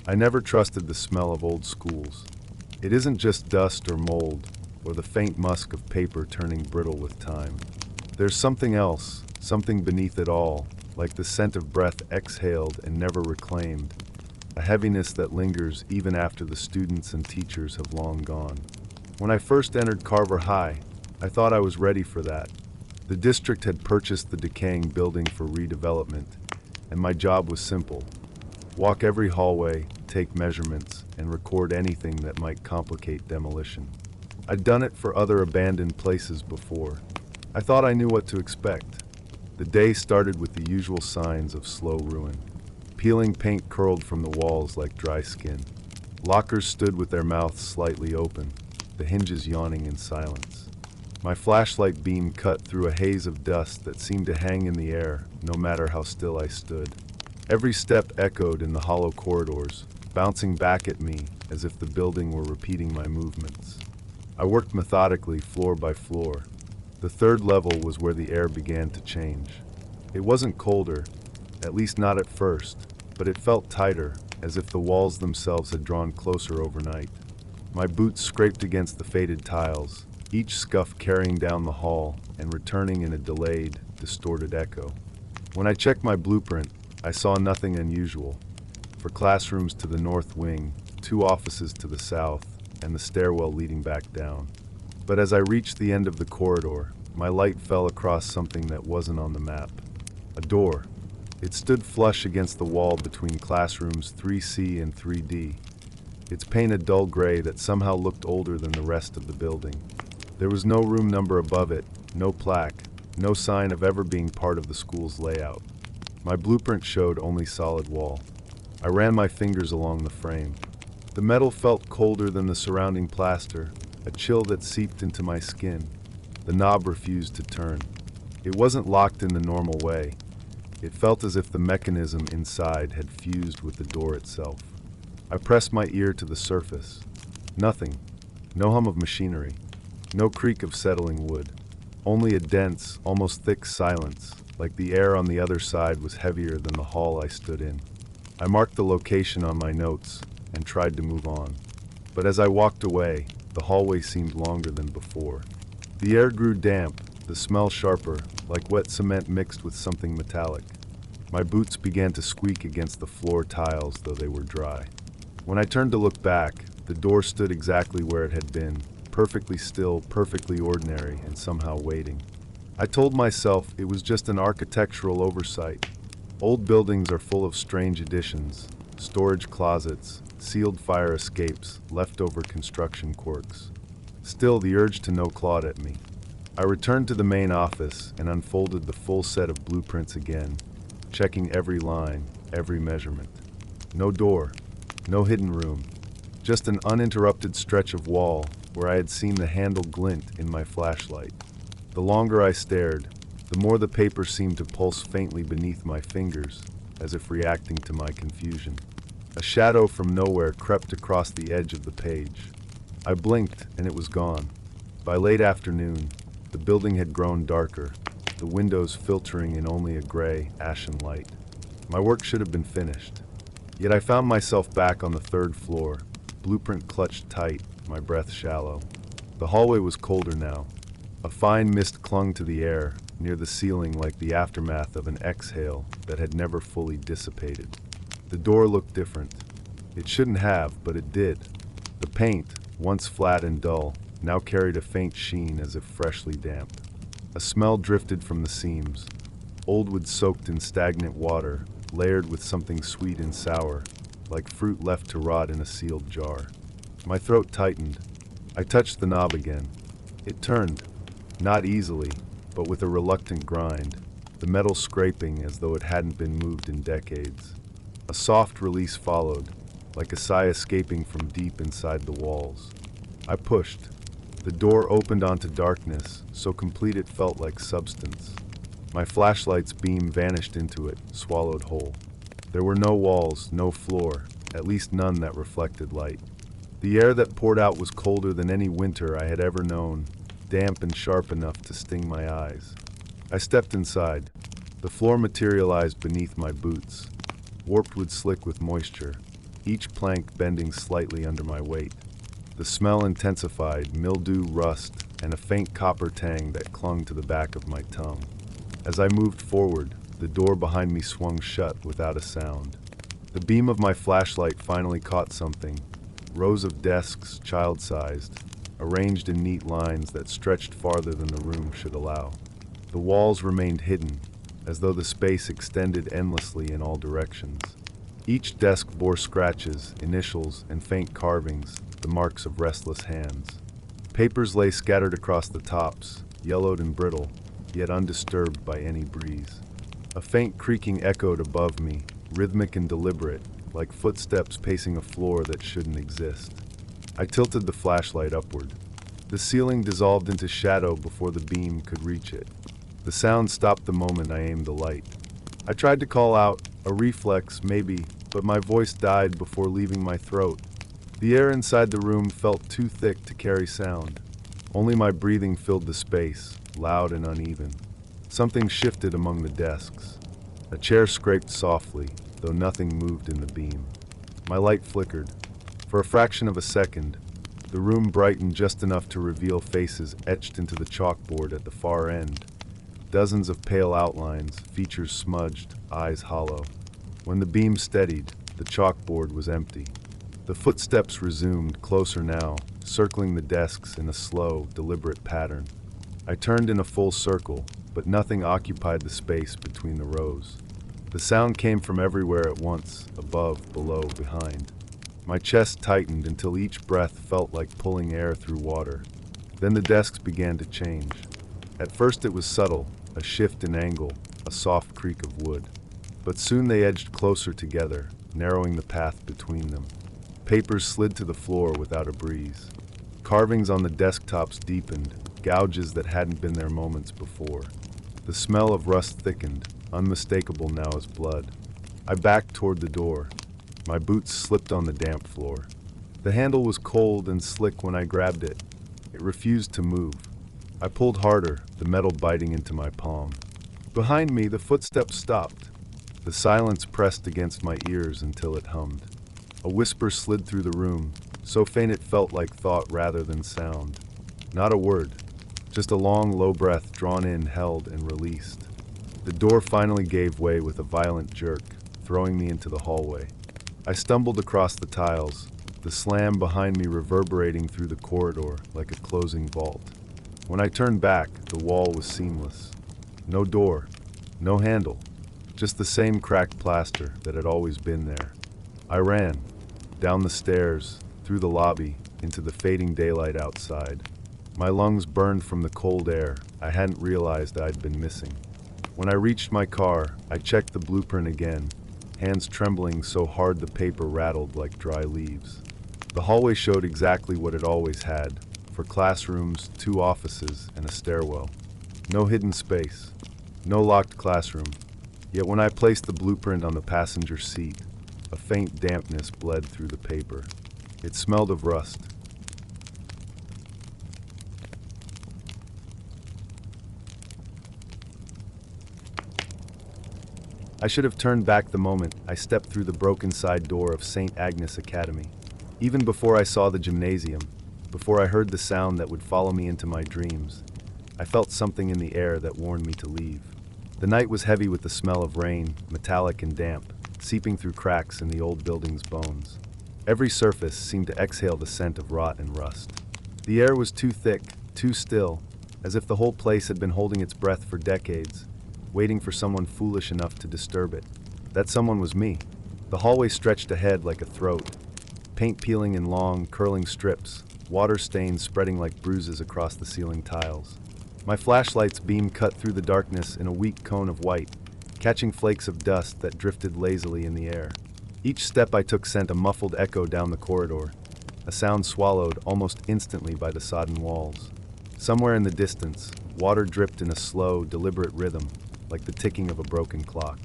I never trusted the smell of old schools. It isn't just dust or mold, or the faint musk of paper turning brittle with time. There's something else, something beneath it all, like the scent of breath exhaled and never reclaimed, a heaviness that lingers even after the students and teachers have long gone. When I first entered Carver High, I thought I was ready for that. The district had purchased the decaying building for redevelopment, and my job was simple: walk every hallway, take measurements, and record anything that might complicate demolition. I'd done it for other abandoned places before. I thought I knew what to expect. The day started with the usual signs of slow ruin. Peeling paint curled from the walls like dry skin. Lockers stood with their mouths slightly open, the hinges yawning in silence. My flashlight beam cut through a haze of dust that seemed to hang in the air, no matter how still I stood. Every step echoed in the hollow corridors, bouncing back at me as if the building were repeating my movements. I worked methodically, floor by floor. The third level was where the air began to change. It wasn't colder, at least not at first, but it felt tighter, as if the walls themselves had drawn closer overnight. My boots scraped against the faded tiles, each scuff carrying down the hall and returning in a delayed, distorted echo. When I checked my blueprint, I saw nothing unusual. For classrooms to the north wing, 2 offices to the south, and the stairwell leading back down. But as I reached the end of the corridor, my light fell across something that wasn't on the map. A door. It stood flush against the wall between classrooms 3C and 3D. Its paint a dull gray that somehow looked older than the rest of the building. There was no room number above it, no plaque, no sign of ever being part of the school's layout. My blueprint showed only solid wall. I ran my fingers along the frame. The metal felt colder than the surrounding plaster, a chill that seeped into my skin. The knob refused to turn. It wasn't locked in the normal way. It felt as if the mechanism inside had fused with the door itself. I pressed my ear to the surface. Nothing. No hum of machinery. No creak of settling wood. Only a dense, almost thick silence, like the air on the other side was heavier than the hall I stood in. I marked the location on my notes and tried to move on. But as I walked away, the hallway seemed longer than before. The air grew damp, the smell sharper, like wet cement mixed with something metallic. My boots began to squeak against the floor tiles, though they were dry. When I turned to look back, the door stood exactly where it had been, perfectly still, perfectly ordinary, and somehow waiting. I told myself it was just an architectural oversight. Old buildings are full of strange additions, storage closets, sealed fire escapes, leftover construction quirks. Still, the urge to know clawed at me. I returned to the main office and unfolded the full set of blueprints again, checking every line, every measurement. No door, no hidden room, just an uninterrupted stretch of wall where I had seen the handle glint in my flashlight. The longer I stared, the more the paper seemed to pulse faintly beneath my fingers, as if reacting to my confusion. A shadow from nowhere crept across the edge of the page. I blinked, and it was gone. By late afternoon, the building had grown darker, the windows filtering in only a gray, ashen light. My work should have been finished. Yet I found myself back on the 3rd floor, blueprint clutched tight, my breath shallow. The hallway was colder now. A fine mist clung to the air, near the ceiling like the aftermath of an exhale that had never fully dissipated. The door looked different. It shouldn't have, but it did. The paint, once flat and dull, now carried a faint sheen as if freshly damped. A smell drifted from the seams, old wood soaked in stagnant water, layered with something sweet and sour, like fruit left to rot in a sealed jar. My throat tightened. I touched the knob again. It turned, not easily, but with a reluctant grind, the metal scraping as though it hadn't been moved in decades. A soft release followed, like a sigh escaping from deep inside the walls. I pushed. The door opened onto darkness, so complete it felt like substance. My flashlight's beam vanished into it, swallowed whole. There were no walls, no floor, at least none that reflected light. The air that poured out was colder than any winter I had ever known, damp and sharp enough to sting my eyes. I stepped inside. The floor materialized beneath my boots, warped wood slick with moisture. each plank bending slightly under my weight. The smell intensified, mildew, rust, and a faint copper tang that clung to the back of my tongue. As I moved forward, the door behind me swung shut without a sound. The beam of my flashlight finally caught something. Rows of desks, child-sized, arranged in neat lines that stretched farther than the room should allow. The walls remained hidden, as though the space extended endlessly in all directions. Each desk bore scratches, initials, and faint carvings, the marks of restless hands. Papers lay scattered across the tops, yellowed and brittle, yet undisturbed by any breeze. A faint creaking echoed above me, rhythmic and deliberate, like footsteps pacing a floor that shouldn't exist. I tilted the flashlight upward. The ceiling dissolved into shadow before the beam could reach it. The sound stopped the moment I aimed the light. I tried to call out, a reflex maybe, but my voice died before leaving my throat. The air inside the room felt too thick to carry sound. Only my breathing filled the space, loud and uneven. Something shifted among the desks. A chair scraped softly, though nothing moved in the beam. My light flickered. For a fraction of a second, the room brightened just enough to reveal faces etched into the chalkboard at the far end. Dozens of pale outlines, features smudged, eyes hollow. When the beam steadied, the chalkboard was empty. The footsteps resumed, closer now, circling the desks in a slow, deliberate pattern. I turned in a full circle, but nothing occupied the space between the rows. The sound came from everywhere at once, above, below, behind. My chest tightened until each breath felt like pulling air through water. Then the desks began to change. At first it was subtle, a shift in angle, a soft creak of wood. But soon they edged closer together, narrowing the path between them. Papers slid to the floor without a breeze. Carvings on the desktops deepened, gouges that hadn't been there moments before. The smell of rust thickened, unmistakable now as blood. I backed toward the door. My boots slipped on the damp floor. The handle was cold and slick when I grabbed it. It refused to move. I pulled harder, the metal biting into my palm. Behind me, the footsteps stopped. The silence pressed against my ears until it hummed. A whisper slid through the room, so faint it felt like thought rather than sound. Not a word, just a long, low breath drawn in, held, and released. The door finally gave way with a violent jerk, throwing me into the hallway. I stumbled across the tiles, the slam behind me reverberating through the corridor like a closing vault. When I turned back, the wall was seamless. No door, no handle, just the same cracked plaster that had always been there. I ran, down the stairs, through the lobby, into the fading daylight outside. My lungs burned from the cold air I hadn't realized I'd been missing. When I reached my car, I checked the blueprint again, hands trembling so hard the paper rattled like dry leaves. The hallway showed exactly what it always had, for classrooms, 2 offices, and a stairwell. No hidden space, no locked classroom. Yet when I placed the blueprint on the passenger seat, a faint dampness bled through the paper. It smelled of rust. I should have turned back the moment I stepped through the broken side door of St. Agnes Academy. Even before I saw the gymnasium, before I heard the sound that would follow me into my dreams, I felt something in the air that warned me to leave. The night was heavy with the smell of rain, metallic and damp, seeping through cracks in the old building's bones. Every surface seemed to exhale the scent of rot and rust. The air was too thick, too still, as if the whole place had been holding its breath for decades, waiting for someone foolish enough to disturb it. That someone was me. The hallway stretched ahead like a throat, paint peeling in long, curling strips, water stains spreading like bruises across the ceiling tiles. My flashlight's beam cut through the darkness in a weak cone of white, catching flakes of dust that drifted lazily in the air. Each step I took sent a muffled echo down the corridor, a sound swallowed almost instantly by the sodden walls. Somewhere in the distance, water dripped in a slow, deliberate rhythm, like the ticking of a broken clock.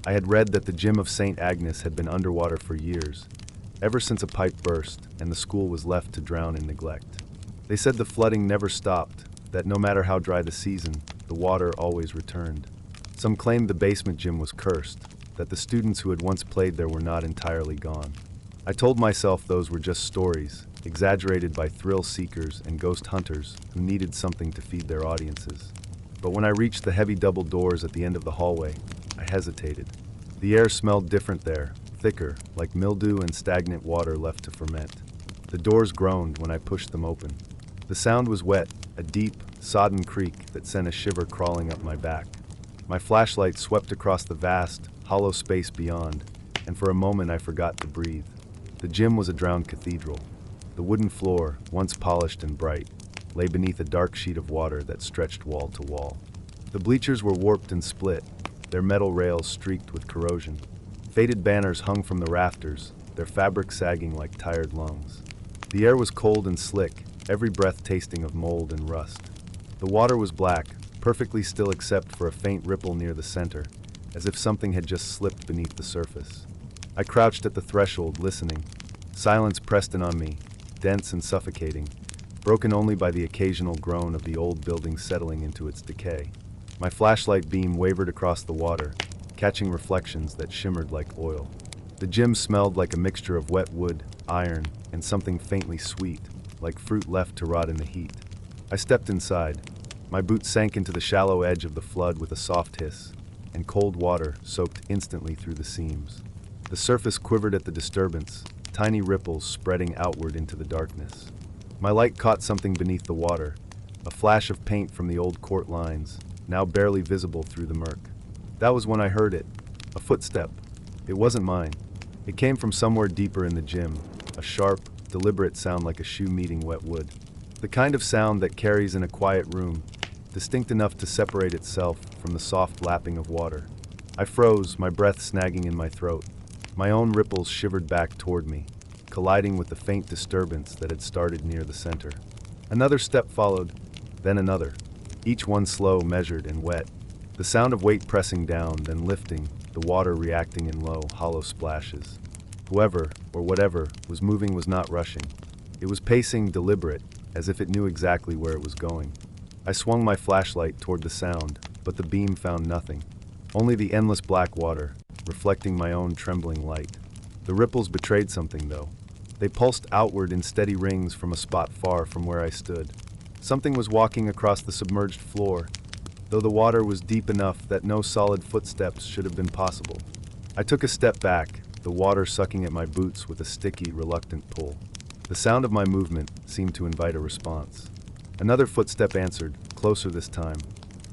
I had read that the gym of St. Agnes had been underwater for years, ever since a pipe burst and the school was left to drown in neglect. They said the flooding never stopped, that no matter how dry the season, the water always returned. Some claimed the basement gym was cursed, that the students who had once played there were not entirely gone. I told myself those were just stories, exaggerated by thrill seekers and ghost hunters who needed something to feed their audiences. But when I reached the heavy double doors at the end of the hallway, I hesitated. The air smelled different there, thicker, like mildew and stagnant water left to ferment. The doors groaned when I pushed them open. The sound was wet, a deep, sodden creak that sent a shiver crawling up my back. My flashlight swept across the vast, hollow space beyond, and for a moment I forgot to breathe. The gym was a drowned cathedral. The wooden floor, once polished and bright, lay beneath a dark sheet of water that stretched wall to wall. The bleachers were warped and split, their metal rails streaked with corrosion. Faded banners hung from the rafters, their fabric sagging like tired lungs. The air was cold and slick, every breath tasting of mold and rust. The water was black, perfectly still except for a faint ripple near the center, as if something had just slipped beneath the surface. I crouched at the threshold, listening. Silence pressed in on me, dense and suffocating, broken only by the occasional groan of the old building settling into its decay. My flashlight beam wavered across the water, catching reflections that shimmered like oil. The gym smelled like a mixture of wet wood, iron, and something faintly sweet, like fruit left to rot in the heat. I stepped inside. My boots sank into the shallow edge of the flood with a soft hiss, and cold water soaked instantly through the seams. The surface quivered at the disturbance, tiny ripples spreading outward into the darkness. My light caught something beneath the water, a flash of paint from the old court lines, now barely visible through the murk. That was when I heard it, a footstep. It wasn't mine. It came from somewhere deeper in the gym, a sharp, deliberate sound like a shoe meeting wet wood. The kind of sound that carries in a quiet room, distinct enough to separate itself from the soft lapping of water. I froze, my breath snagging in my throat. My own ripples shivered back toward me, colliding with the faint disturbance that had started near the center. Another step followed, then another, each one slow, measured, and wet. The sound of weight pressing down, then lifting, the water reacting in low, hollow splashes. Whoever, or whatever, was moving was not rushing. It was pacing, deliberate, as if it knew exactly where it was going. I swung my flashlight toward the sound, but the beam found nothing. Only the endless black water, reflecting my own trembling light. The ripples betrayed something, though. They pulsed outward in steady rings from a spot far from where I stood. Something was walking across the submerged floor, though the water was deep enough that no solid footsteps should have been possible. I took a step back, the water sucking at my boots with a sticky, reluctant pull. The sound of my movement seemed to invite a response. Another footstep answered, closer this time.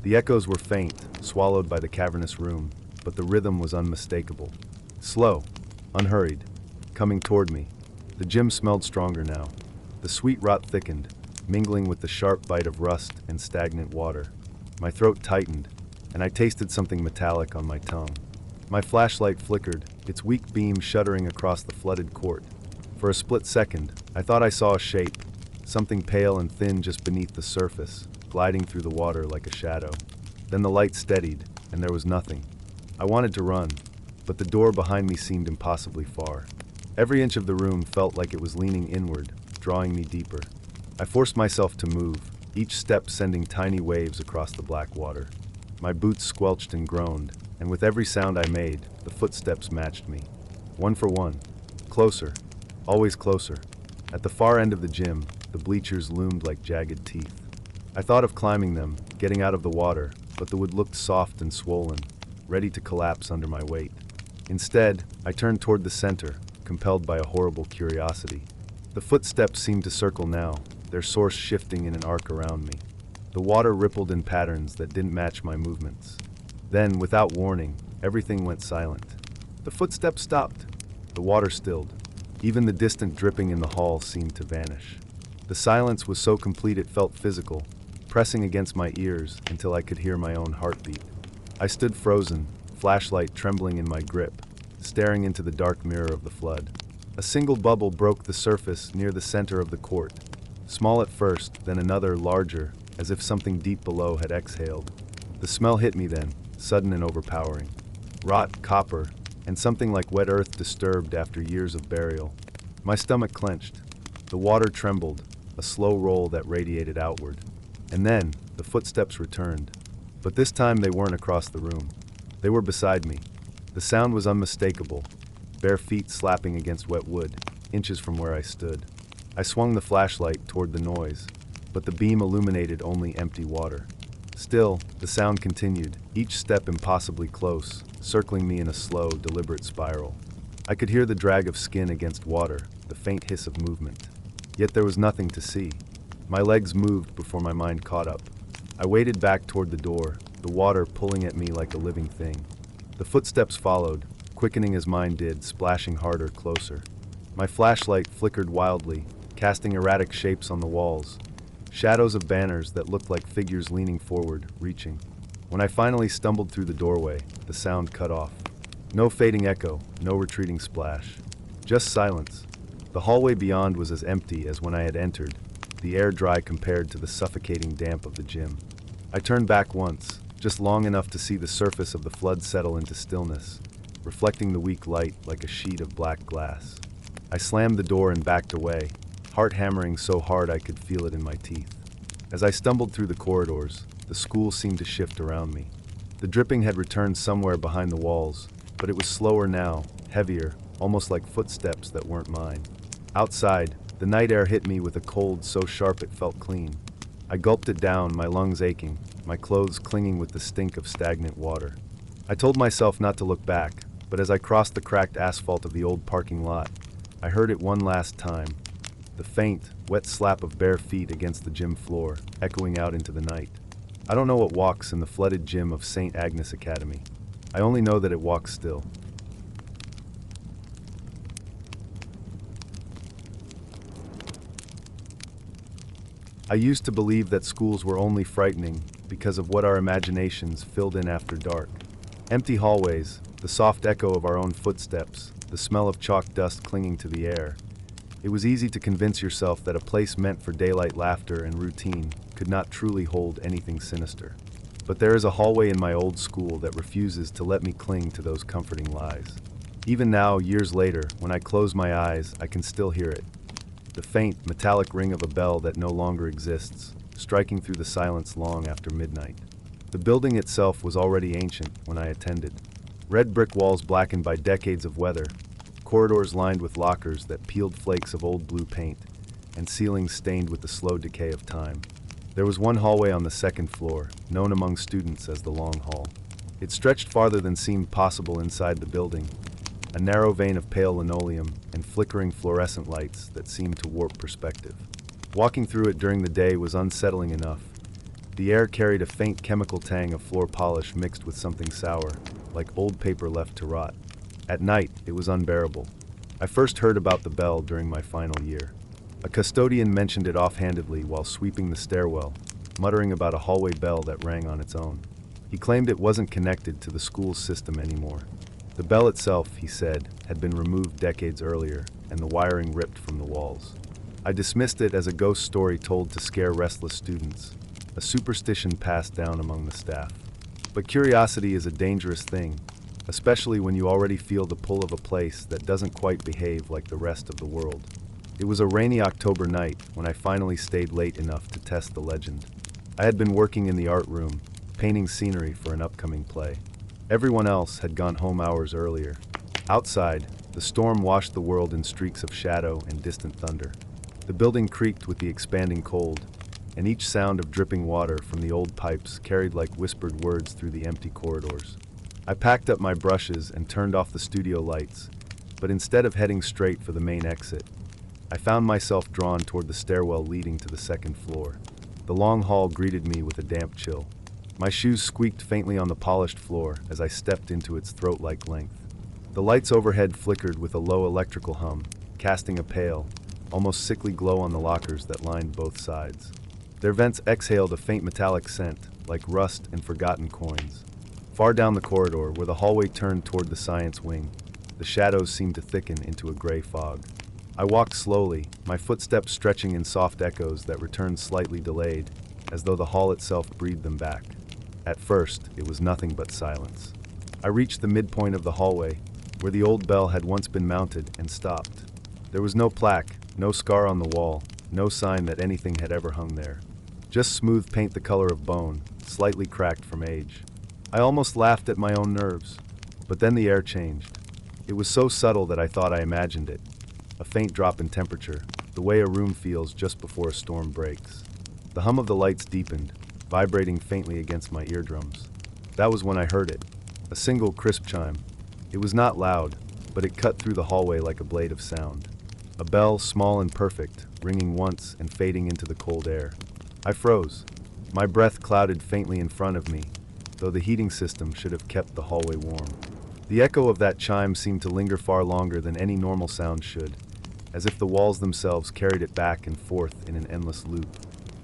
The echoes were faint, swallowed by the cavernous room, but the rhythm was unmistakable. Slow, unhurried, coming toward me. The gym smelled stronger now. The sweet rot thickened, mingling with the sharp bite of rust and stagnant water. My throat tightened, and I tasted something metallic on my tongue. My flashlight flickered, its weak beam shuddering across the flooded court. For a split second, I thought I saw a shape, something pale and thin just beneath the surface, gliding through the water like a shadow. Then the light steadied, and there was nothing. I wanted to run, but the door behind me seemed impossibly far. Every inch of the room felt like it was leaning inward, drawing me deeper. I forced myself to move, each step sending tiny waves across the black water. My boots squelched and groaned, and with every sound I made, the footsteps matched me. One for one. Closer. Always closer. At the far end of the gym, the bleachers loomed like jagged teeth. I thought of climbing them, getting out of the water, but the wood looked soft and swollen, ready to collapse under my weight. Instead, I turned toward the center, compelled by a horrible curiosity. The footsteps seemed to circle now, their source shifting in an arc around me. The water rippled in patterns that didn't match my movements. Then, without warning, everything went silent. The footsteps stopped. The water stilled. Even the distant dripping in the hall seemed to vanish. The silence was so complete it felt physical, pressing against my ears until I could hear my own heartbeat. I stood frozen, flashlight trembling in my grip, staring into the dark mirror of the flood. A single bubble broke the surface near the center of the court. Small at first, then another larger, as if something deep below had exhaled. The smell hit me then, sudden and overpowering. Rot, copper, and something like wet earth disturbed after years of burial. My stomach clenched. The water trembled, a slow roll that radiated outward. And then, the footsteps returned. But this time they weren't across the room. They were beside me. The sound was unmistakable, bare feet slapping against wet wood, inches from where I stood. I swung the flashlight toward the noise, but the beam illuminated only empty water. Still, the sound continued, each step impossibly close, circling me in a slow, deliberate spiral. I could hear the drag of skin against water, the faint hiss of movement. Yet there was nothing to see. My legs moved before my mind caught up. I waded back toward the door, the water pulling at me like a living thing. The footsteps followed, quickening as mine did, splashing harder, closer. My flashlight flickered wildly, casting erratic shapes on the walls, shadows of banners that looked like figures leaning forward, reaching. When I finally stumbled through the doorway, the sound cut off. No fading echo, no retreating splash. Just silence. The hallway beyond was as empty as when I had entered, the air dry compared to the suffocating damp of the gym. I turned back once, just long enough to see the surface of the flood settle into stillness, reflecting the weak light like a sheet of black glass. I slammed the door and backed away, heart hammering so hard I could feel it in my teeth. As I stumbled through the corridors, the school seemed to shift around me. The dripping had returned somewhere behind the walls, but it was slower now, heavier, almost like footsteps that weren't mine. Outside, the night air hit me with a cold so sharp it felt clean. I gulped it down, my lungs aching, my clothes clinging with the stink of stagnant water. I told myself not to look back, but as I crossed the cracked asphalt of the old parking lot, I heard it one last time. The faint, wet slap of bare feet against the gym floor, echoing out into the night. I don't know what walks in the flooded gym of St. Agnes Academy. I only know that it walks still. I used to believe that schools were only frightening because of what our imaginations filled in after dark. Empty hallways, the soft echo of our own footsteps, the smell of chalk dust clinging to the air. It was easy to convince yourself that a place meant for daylight laughter and routine could not truly hold anything sinister. But there is a hallway in my old school that refuses to let me cling to those comforting lies. Even now, years later, when I close my eyes, I can still hear it. The faint, metallic ring of a bell that no longer exists, striking through the silence long after midnight. The building itself was already ancient when I attended. Red brick walls blackened by decades of weather, corridors lined with lockers that peeled flakes of old blue paint, and ceilings stained with the slow decay of time. There was one hallway on the second floor, known among students as the Long Hall. It stretched farther than seemed possible inside the building, a narrow vein of pale linoleum and flickering fluorescent lights that seemed to warp perspective. Walking through it during the day was unsettling enough. The air carried a faint chemical tang of floor polish mixed with something sour, like old paper left to rot. At night, it was unbearable. I first heard about the bell during my final year. A custodian mentioned it offhandedly while sweeping the stairwell, muttering about a hallway bell that rang on its own. He claimed it wasn't connected to the school's system anymore. The bell itself, he said, had been removed decades earlier, and the wiring ripped from the walls. I dismissed it as a ghost story told to scare restless students, a superstition passed down among the staff. But curiosity is a dangerous thing, especially when you already feel the pull of a place that doesn't quite behave like the rest of the world. It was a rainy October night when I finally stayed late enough to test the legend. I had been working in the art room, painting scenery for an upcoming play. Everyone else had gone home hours earlier. Outside, the storm washed the world in streaks of shadow and distant thunder. The building creaked with the expanding cold, and each sound of dripping water from the old pipes carried like whispered words through the empty corridors. I packed up my brushes and turned off the studio lights, but instead of heading straight for the main exit, I found myself drawn toward the stairwell leading to the second floor. The long hall greeted me with a damp chill. My shoes squeaked faintly on the polished floor as I stepped into its throat-like length. The lights overhead flickered with a low electrical hum, casting a pale, almost sickly glow on the lockers that lined both sides. Their vents exhaled a faint metallic scent, like rust and forgotten coins. Far down the corridor, where the hallway turned toward the science wing, the shadows seemed to thicken into a gray fog. I walked slowly, my footsteps stretching in soft echoes that returned slightly delayed, as though the hall itself breathed them back. At first, it was nothing but silence. I reached the midpoint of the hallway, where the old bell had once been mounted, and stopped. There was no plaque, no scar on the wall, no sign that anything had ever hung there. Just smooth paint the color of bone, slightly cracked from age. I almost laughed at my own nerves, but then the air changed. It was so subtle that I thought I imagined it. A faint drop in temperature, the way a room feels just before a storm breaks. The hum of the lights deepened, vibrating faintly against my eardrums. That was when I heard it. A single crisp chime. It was not loud, but it cut through the hallway like a blade of sound. A bell, small and perfect, ringing once and fading into the cold air. I froze. My breath clouded faintly in front of me, though the heating system should have kept the hallway warm. The echo of that chime seemed to linger far longer than any normal sound should, as if the walls themselves carried it back and forth in an endless loop.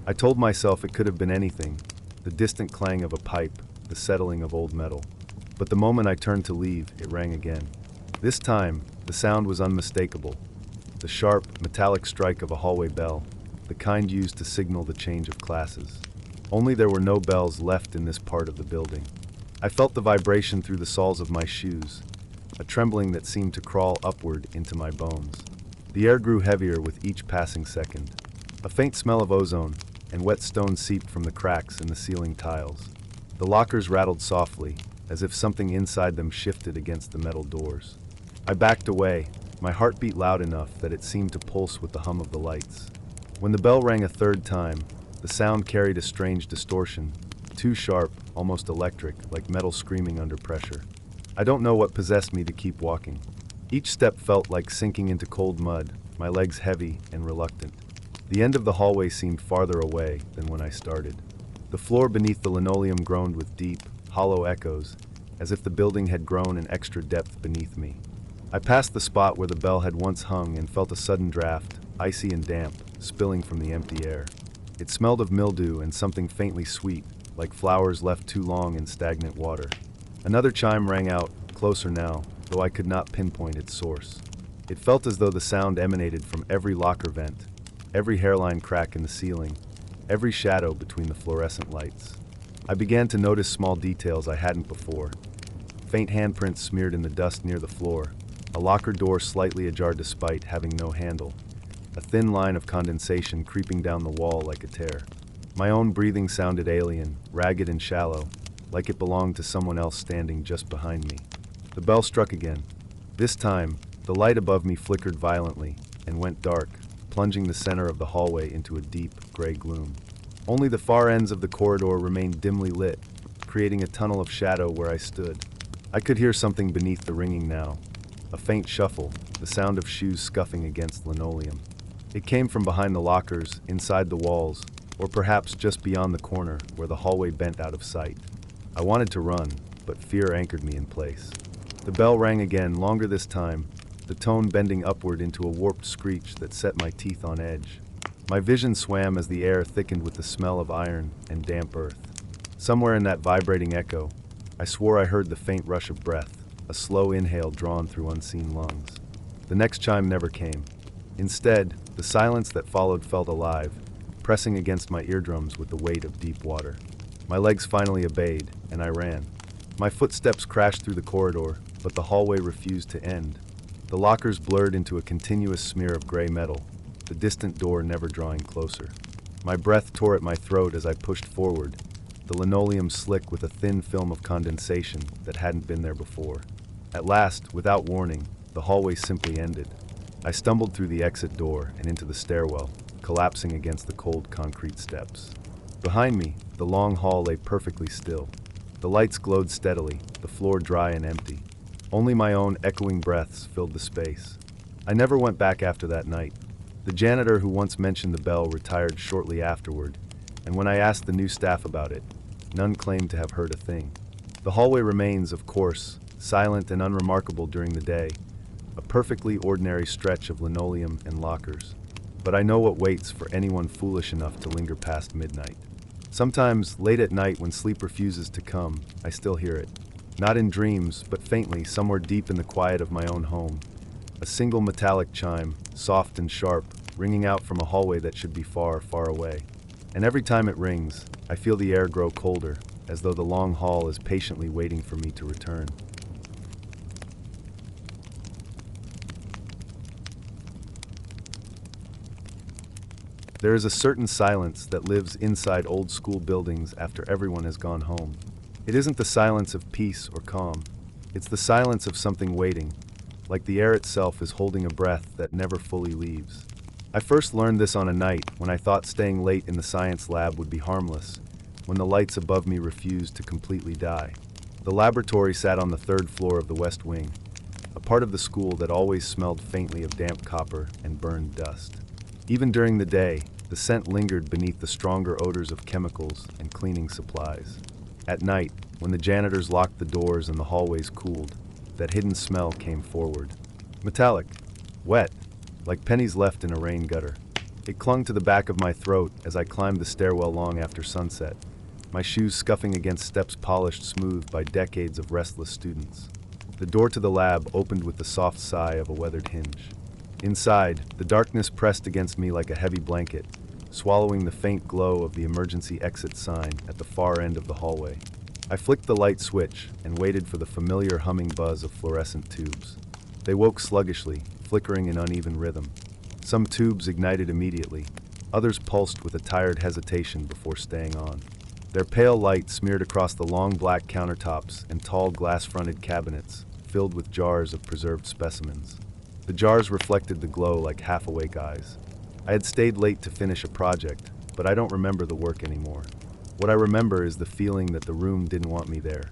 I told myself it could have been anything, the distant clang of a pipe, the settling of old metal. But the moment I turned to leave, it rang again. This time, the sound was unmistakable. The sharp, metallic strike of a hallway bell, the kind used to signal the change of classes. Only there were no bells left in this part of the building. I felt the vibration through the soles of my shoes, a trembling that seemed to crawl upward into my bones. The air grew heavier with each passing second. A faint smell of ozone and wet stone seeped from the cracks in the ceiling tiles. The lockers rattled softly, as if something inside them shifted against the metal doors. I backed away, my heart beat loud enough that it seemed to pulse with the hum of the lights. When the bell rang a third time, the sound carried a strange distortion, too sharp, almost electric, like metal screaming under pressure. I don't know what possessed me to keep walking. Each step felt like sinking into cold mud, my legs heavy and reluctant. The end of the hallway seemed farther away than when I started. The floor beneath the linoleum groaned with deep, hollow echoes, as if the building had grown an extra depth beneath me. I passed the spot where the bell had once hung and felt a sudden draft, icy and damp, spilling from the empty air. It smelled of mildew and something faintly sweet, like flowers left too long in stagnant water. Another chime rang out, closer now, though I could not pinpoint its source. It felt as though the sound emanated from every locker vent, every hairline crack in the ceiling, every shadow between the fluorescent lights. I began to notice small details I hadn't before. Faint handprints smeared in the dust near the floor, a locker door slightly ajar despite having no handle, a thin line of condensation creeping down the wall like a tear. My own breathing sounded alien, ragged and shallow, like it belonged to someone else standing just behind me. The bell struck again. This time, the light above me flickered violently and went dark, plunging the center of the hallway into a deep, gray gloom. Only the far ends of the corridor remained dimly lit, creating a tunnel of shadow where I stood. I could hear something beneath the ringing now, a faint shuffle, the sound of shoes scuffing against linoleum. It came from behind the lockers, inside the walls, or perhaps just beyond the corner where the hallway bent out of sight. I wanted to run, but fear anchored me in place. The bell rang again, longer this time, the tone bending upward into a warped screech that set my teeth on edge. My vision swam as the air thickened with the smell of iron and damp earth. Somewhere in that vibrating echo, I swore I heard the faint rush of breath, a slow inhale drawn through unseen lungs. The next chime never came. Instead, the silence that followed felt alive, pressing against my eardrums with the weight of deep water. My legs finally obeyed, and I ran. My footsteps crashed through the corridor, but the hallway refused to end. The lockers blurred into a continuous smear of gray metal, the distant door never drawing closer. My breath tore at my throat as I pushed forward, the linoleum slick with a thin film of condensation that hadn't been there before. At last, without warning, the hallway simply ended. I stumbled through the exit door and into the stairwell, collapsing against the cold concrete steps. Behind me, the long hall lay perfectly still. The lights glowed steadily, the floor dry and empty. Only my own echoing breaths filled the space. I never went back after that night. The janitor who once mentioned the bell retired shortly afterward, and when I asked the new staff about it, none claimed to have heard a thing. The hallway remains, of course, silent and unremarkable during the day, a perfectly ordinary stretch of linoleum and lockers. But I know what waits for anyone foolish enough to linger past midnight. Sometimes, late at night when sleep refuses to come, I still hear it. Not in dreams, but faintly, somewhere deep in the quiet of my own home. A single metallic chime, soft and sharp, ringing out from a hallway that should be far, far away. And every time it rings, I feel the air grow colder, as though the long hall is patiently waiting for me to return. There is a certain silence that lives inside old school buildings after everyone has gone home. It isn't the silence of peace or calm. It's the silence of something waiting, like the air itself is holding a breath that never fully leaves. I first learned this on a night when I thought staying late in the science lab would be harmless, when the lights above me refused to completely die. The laboratory sat on the third floor of the West Wing, a part of the school that always smelled faintly of damp copper and burned dust. Even during the day, the scent lingered beneath the stronger odors of chemicals and cleaning supplies. At night, when the janitors locked the doors and the hallways cooled, that hidden smell came forward. Metallic, wet, like pennies left in a rain gutter. It clung to the back of my throat as I climbed the stairwell long after sunset, my shoes scuffing against steps polished smooth by decades of restless students. The door to the lab opened with the soft sigh of a weathered hinge. Inside, the darkness pressed against me like a heavy blanket, swallowing the faint glow of the emergency exit sign at the far end of the hallway. I flicked the light switch and waited for the familiar humming buzz of fluorescent tubes. They woke sluggishly, flickering in uneven rhythm. Some tubes ignited immediately, others pulsed with a tired hesitation before staying on. Their pale light smeared across the long black countertops and tall glass-fronted cabinets, filled with jars of preserved specimens. The jars reflected the glow like half-awake eyes. I had stayed late to finish a project, but I don't remember the work anymore. What I remember is the feeling that the room didn't want me there.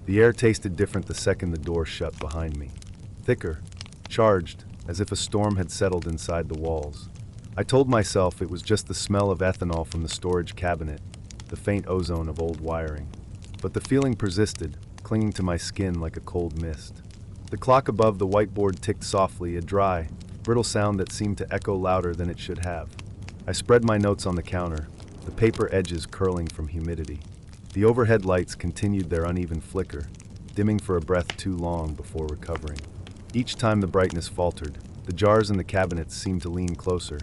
The air tasted different the second the door shut behind me. Thicker, charged, as if a storm had settled inside the walls. I told myself it was just the smell of ethanol from the storage cabinet, the faint ozone of old wiring. But the feeling persisted, clinging to my skin like a cold mist. The clock above the whiteboard ticked softly, a dry, brittle sound that seemed to echo louder than it should have. I spread my notes on the counter, the paper edges curling from humidity. The overhead lights continued their uneven flicker, dimming for a breath too long before recovering. Each time the brightness faltered, the jars in the cabinets seemed to lean closer,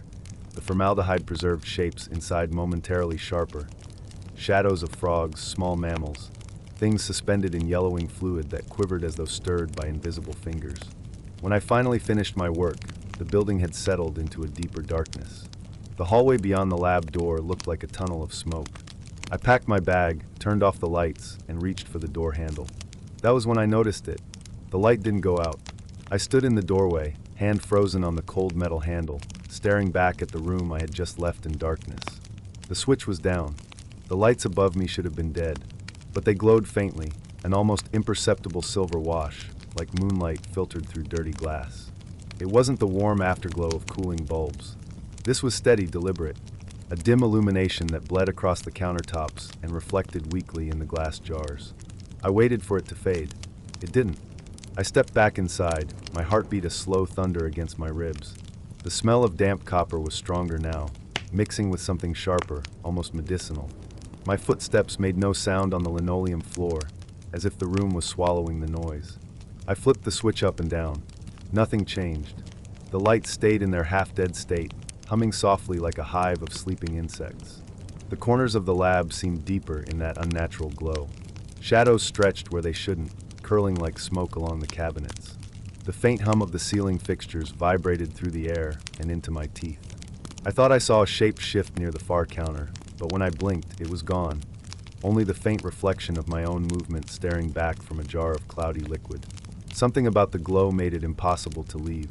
the formaldehyde-preserved shapes inside momentarily sharper. Shadows of frogs, small mammals, things suspended in yellowing fluid that quivered as though stirred by invisible fingers. When I finally finished my work, the building had settled into a deeper darkness. The hallway beyond the lab door looked like a tunnel of smoke. I packed my bag, turned off the lights, and reached for the door handle. That was when I noticed it. The light didn't go out. I stood in the doorway, hand frozen on the cold metal handle, staring back at the room I had just left in darkness. The switch was down. The lights above me should have been dead, but they glowed faintly, an almost imperceptible silver wash, like moonlight filtered through dirty glass. It wasn't the warm afterglow of cooling bulbs. This was steady, deliberate, a dim illumination that bled across the countertops and reflected weakly in the glass jars. I waited for it to fade. It didn't. I stepped back inside, my heartbeat a slow thunder against my ribs. The smell of damp copper was stronger now, mixing with something sharper, almost medicinal. My footsteps made no sound on the linoleum floor, as if the room was swallowing the noise. I flipped the switch up and down. Nothing changed. The lights stayed in their half-dead state, humming softly like a hive of sleeping insects. The corners of the lab seemed deeper in that unnatural glow. Shadows stretched where they shouldn't, curling like smoke along the cabinets. The faint hum of the ceiling fixtures vibrated through the air and into my teeth. I thought I saw a shape shift near the far counter, but when I blinked, it was gone. Only the faint reflection of my own movement staring back from a jar of cloudy liquid. Something about the glow made it impossible to leave.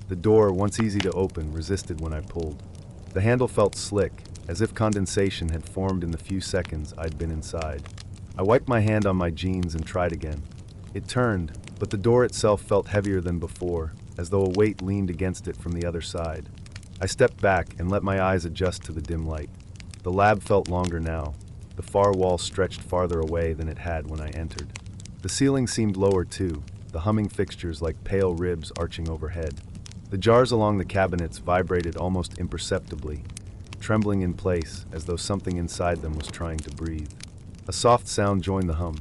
The door, once easy to open, resisted when I pulled. The handle felt slick, as if condensation had formed in the few seconds I'd been inside. I wiped my hand on my jeans and tried again. It turned, but the door itself felt heavier than before, as though a weight leaned against it from the other side. I stepped back and let my eyes adjust to the dim light. The lab felt longer now. The far wall stretched farther away than it had when I entered. The ceiling seemed lower too, the humming fixtures like pale ribs arching overhead. The jars along the cabinets vibrated almost imperceptibly, trembling in place as though something inside them was trying to breathe. A soft sound joined the hum.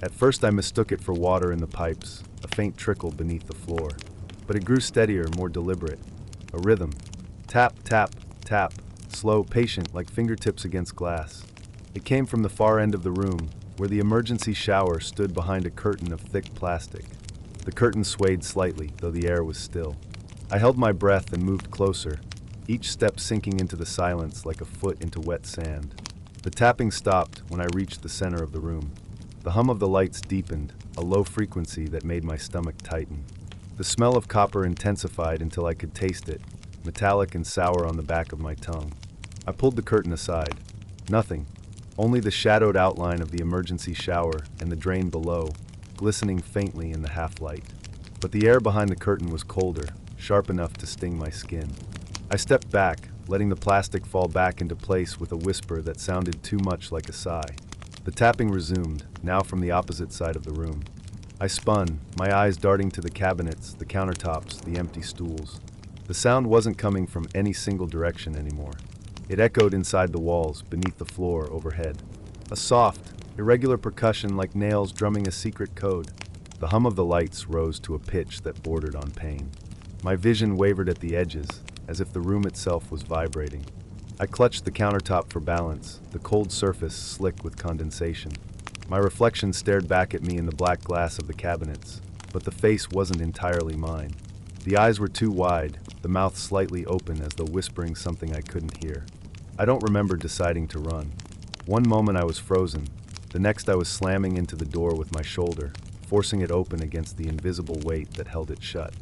At first I mistook it for water in the pipes, a faint trickle beneath the floor. But it grew steadier, more deliberate. A rhythm. Tap, tap, tap. Slow, patient, like fingertips against glass. It came from the far end of the room, where the emergency shower stood behind a curtain of thick plastic. The curtain swayed slightly, though the air was still. I held my breath and moved closer, each step sinking into the silence like a foot into wet sand. The tapping stopped when I reached the center of the room. The hum of the lights deepened, a low frequency that made my stomach tighten. The smell of copper intensified until I could taste it, metallic and sour on the back of my tongue. I pulled the curtain aside. Nothing. Only the shadowed outline of the emergency shower and the drain below, glistening faintly in the half-light. But the air behind the curtain was colder, sharp enough to sting my skin. I stepped back, letting the plastic fall back into place with a whisper that sounded too much like a sigh. The tapping resumed, now from the opposite side of the room. I spun, my eyes darting to the cabinets, the countertops, the empty stools. The sound wasn't coming from any single direction anymore. It echoed inside the walls, beneath the floor, overhead. A soft, irregular percussion like nails drumming a secret code. The hum of the lights rose to a pitch that bordered on pain. My vision wavered at the edges, as if the room itself was vibrating. I clutched the countertop for balance, the cold surface slick with condensation. My reflection stared back at me in the black glass of the cabinets, but the face wasn't entirely mine. The eyes were too wide, the mouth slightly open as though whispering something I couldn't hear. I don't remember deciding to run. One moment I was frozen, the next I was slamming into the door with my shoulder, forcing it open against the invisible weight that held it shut.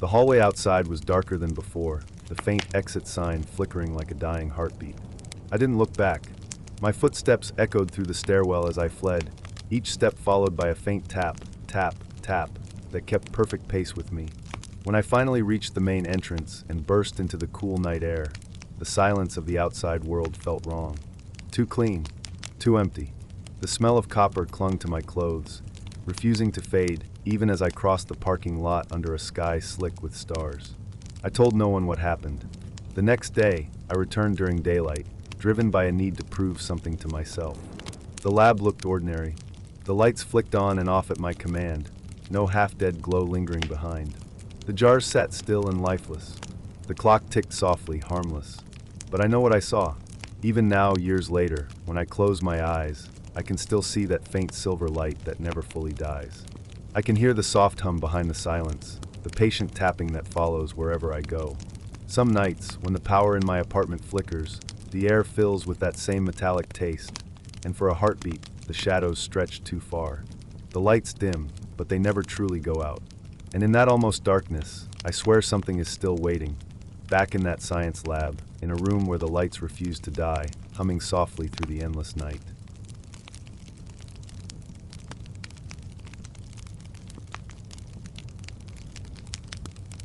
The hallway outside was darker than before, the faint exit sign flickering like a dying heartbeat. I didn't look back. My footsteps echoed through the stairwell as I fled, each step followed by a faint tap, tap, tap, that kept perfect pace with me. When I finally reached the main entrance and burst into the cool night air, the silence of the outside world felt wrong. Too clean, too empty. The smell of copper clung to my clothes, refusing to fade even as I crossed the parking lot under a sky slick with stars. I told no one what happened. The next day, I returned during daylight, driven by a need to prove something to myself. The lab looked ordinary. The lights flicked on and off at my command, no half-dead glow lingering behind. The jars sat still and lifeless. The clock ticked softly, harmless. But I know what I saw. Even now, years later, when I close my eyes, I can still see that faint silver light that never fully dies. I can hear the soft hum behind the silence, the patient tapping that follows wherever I go. Some nights, when the power in my apartment flickers, the air fills with that same metallic taste, and for a heartbeat, the shadows stretch too far. The lights dim, but they never truly go out. And in that almost darkness, I swear something is still waiting. Back in that science lab, in a room where the lights refuse to die, humming softly through the endless night.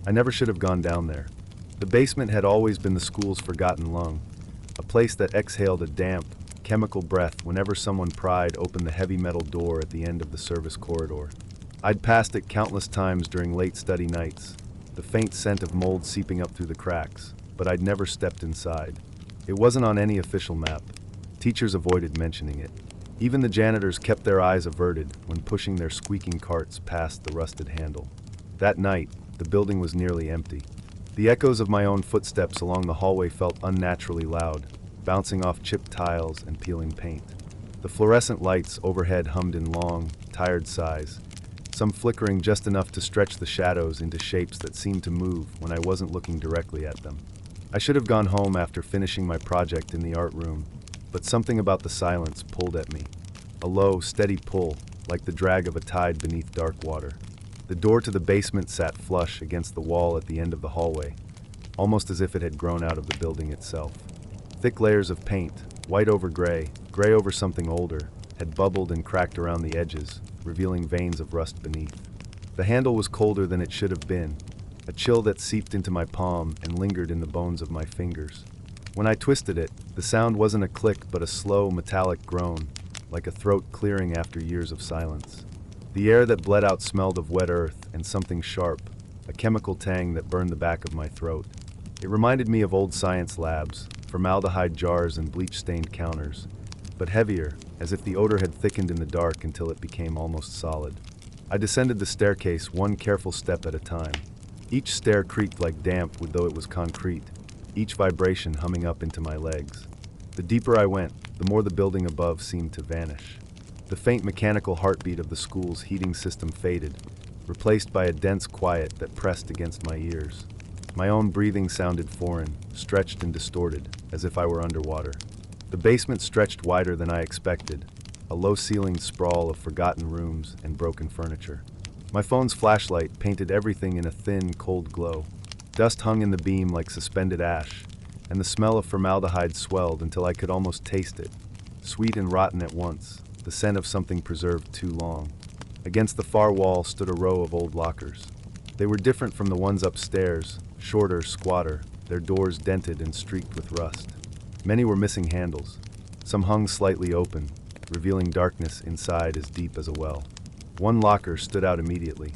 I never should have gone down there. The basement had always been the school's forgotten lung, a place that exhaled a damp, chemical breath whenever someone pried open the heavy metal door at the end of the service corridor. I'd passed it countless times during late study nights, the faint scent of mold seeping up through the cracks, but I'd never stepped inside. It wasn't on any official map. Teachers avoided mentioning it. Even the janitors kept their eyes averted when pushing their squeaking carts past the rusted handle. That night, the building was nearly empty. The echoes of my own footsteps along the hallway felt unnaturally loud, bouncing off chipped tiles and peeling paint. The fluorescent lights overhead hummed in long, tired sighs, some flickering just enough to stretch the shadows into shapes that seemed to move when I wasn't looking directly at them. I should have gone home after finishing my project in the art room, but something about the silence pulled at me. A low, steady pull, like the drag of a tide beneath dark water. The door to the basement sat flush against the wall at the end of the hallway, almost as if it had grown out of the building itself. Thick layers of paint, white over gray, gray over something older, had bubbled and cracked around the edges, revealing veins of rust beneath. The handle was colder than it should have been, a chill that seeped into my palm and lingered in the bones of my fingers. When I twisted it, the sound wasn't a click but a slow, metallic groan, like a throat clearing after years of silence. The air that bled out smelled of wet earth and something sharp, a chemical tang that burned the back of my throat. It reminded me of old science labs, formaldehyde jars and bleach-stained counters, but heavier, as if the odor had thickened in the dark until it became almost solid. I descended the staircase one careful step at a time. Each stair creaked like damp though it was concrete, each vibration humming up into my legs. The deeper I went, the more the building above seemed to vanish. The faint mechanical heartbeat of the school's heating system faded, replaced by a dense quiet that pressed against my ears. My own breathing sounded foreign, stretched and distorted, as if I were underwater. The basement stretched wider than I expected, a low-ceilinged sprawl of forgotten rooms and broken furniture. My phone's flashlight painted everything in a thin, cold glow. Dust hung in the beam like suspended ash, and the smell of formaldehyde swelled until I could almost taste it. Sweet and rotten at once, the scent of something preserved too long. Against the far wall stood a row of old lockers. They were different from the ones upstairs, shorter, squatter, their doors dented and streaked with rust. Many were missing handles. Some hung slightly open, revealing darkness inside as deep as a well. One locker stood out immediately.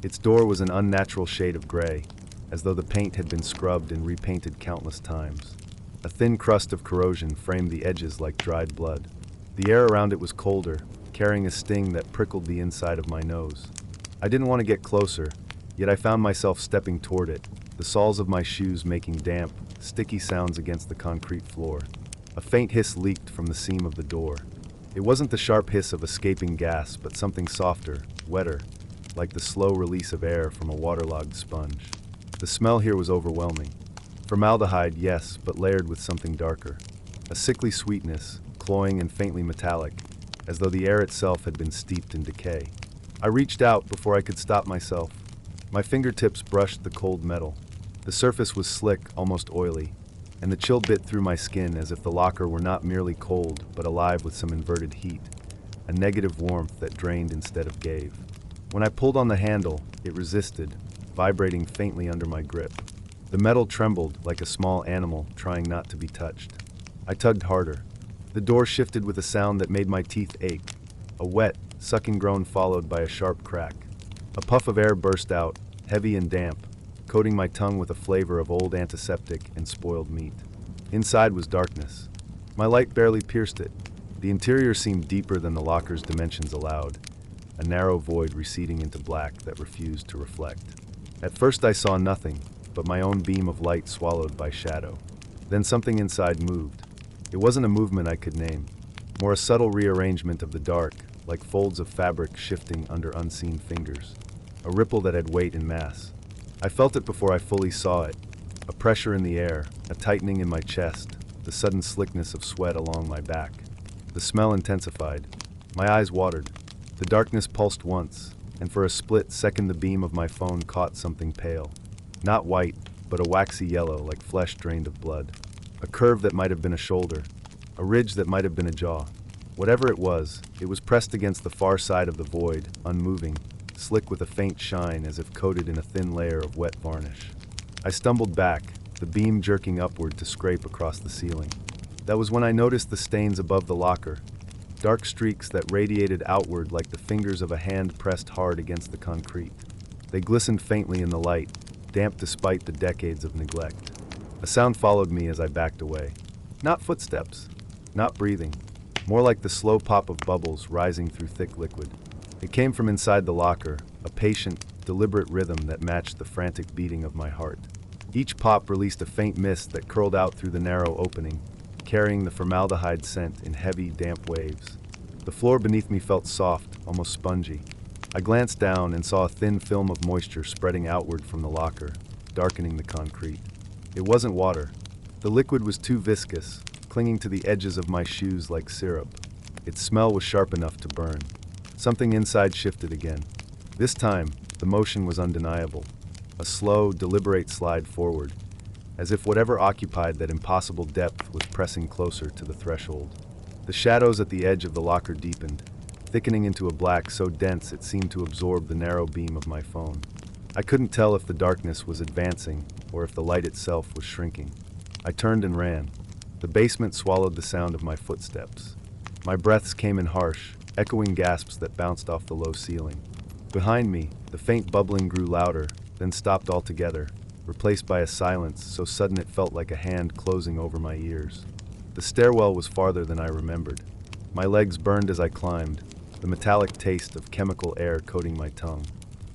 Its door was an unnatural shade of gray, as though the paint had been scrubbed and repainted countless times. A thin crust of corrosion framed the edges like dried blood. The air around it was colder, carrying a sting that prickled the inside of my nose. I didn't want to get closer, yet I found myself stepping toward it, the soles of my shoes making damp, sticky sounds against the concrete floor. A faint hiss leaked from the seam of the door. It wasn't the sharp hiss of escaping gas, but something softer, wetter, like the slow release of air from a waterlogged sponge. The smell here was overwhelming. Formaldehyde, yes, but layered with something darker. A sickly sweetness, cloying and faintly metallic, as though the air itself had been steeped in decay. I reached out before I could stop myself. My fingertips brushed the cold metal. The surface was slick, almost oily, and the chill bit through my skin as if the locker were not merely cold, but alive with some inverted heat, a negative warmth that drained instead of gave. When I pulled on the handle, it resisted, vibrating faintly under my grip. The metal trembled like a small animal trying not to be touched. I tugged harder. The door shifted with a sound that made my teeth ache. A wet, sucking groan followed by a sharp crack. A puff of air burst out, heavy and damp, coating my tongue with a flavor of old antiseptic and spoiled meat. Inside was darkness. My light barely pierced it. The interior seemed deeper than the locker's dimensions allowed, a narrow void receding into black that refused to reflect. At first I saw nothing, but my own beam of light swallowed by shadow. Then something inside moved. It wasn't a movement I could name, more a subtle rearrangement of the dark, like folds of fabric shifting under unseen fingers. A ripple that had weight and mass. I felt it before I fully saw it. A pressure in the air, a tightening in my chest, the sudden slickness of sweat along my back. The smell intensified. My eyes watered. The darkness pulsed once, and for a split second the beam of my phone caught something pale. Not white, but a waxy yellow like flesh drained of blood. A curve that might have been a shoulder. A ridge that might have been a jaw. Whatever it was pressed against the far side of the void, unmoving, slick with a faint shine as if coated in a thin layer of wet varnish. I stumbled back, the beam jerking upward to scrape across the ceiling. That was when I noticed the stains above the locker, dark streaks that radiated outward like the fingers of a hand pressed hard against the concrete. They glistened faintly in the light, damp despite the decades of neglect. A sound followed me as I backed away. Not footsteps, not breathing, more like the slow pop of bubbles rising through thick liquid. It came from inside the locker, a patient, deliberate rhythm that matched the frantic beating of my heart. Each pop released a faint mist that curled out through the narrow opening, carrying the formaldehyde scent in heavy, damp waves. The floor beneath me felt soft, almost spongy. I glanced down and saw a thin film of moisture spreading outward from the locker, darkening the concrete. It wasn't water. The liquid was too viscous, clinging to the edges of my shoes like syrup. Its smell was sharp enough to burn. Something inside shifted again. This time, the motion was undeniable. A slow, deliberate slide forward, as if whatever occupied that impossible depth was pressing closer to the threshold. The shadows at the edge of the locker deepened, thickening into a black so dense it seemed to absorb the narrow beam of my phone. I couldn't tell if the darkness was advancing or if the light itself was shrinking. I turned and ran. The basement swallowed the sound of my footsteps. My breaths came in harsh, echoing gasps that bounced off the low ceiling. Behind me, the faint bubbling grew louder, then stopped altogether, replaced by a silence so sudden it felt like a hand closing over my ears. The stairwell was farther than I remembered. My legs burned as I climbed, the metallic taste of chemical air coating my tongue.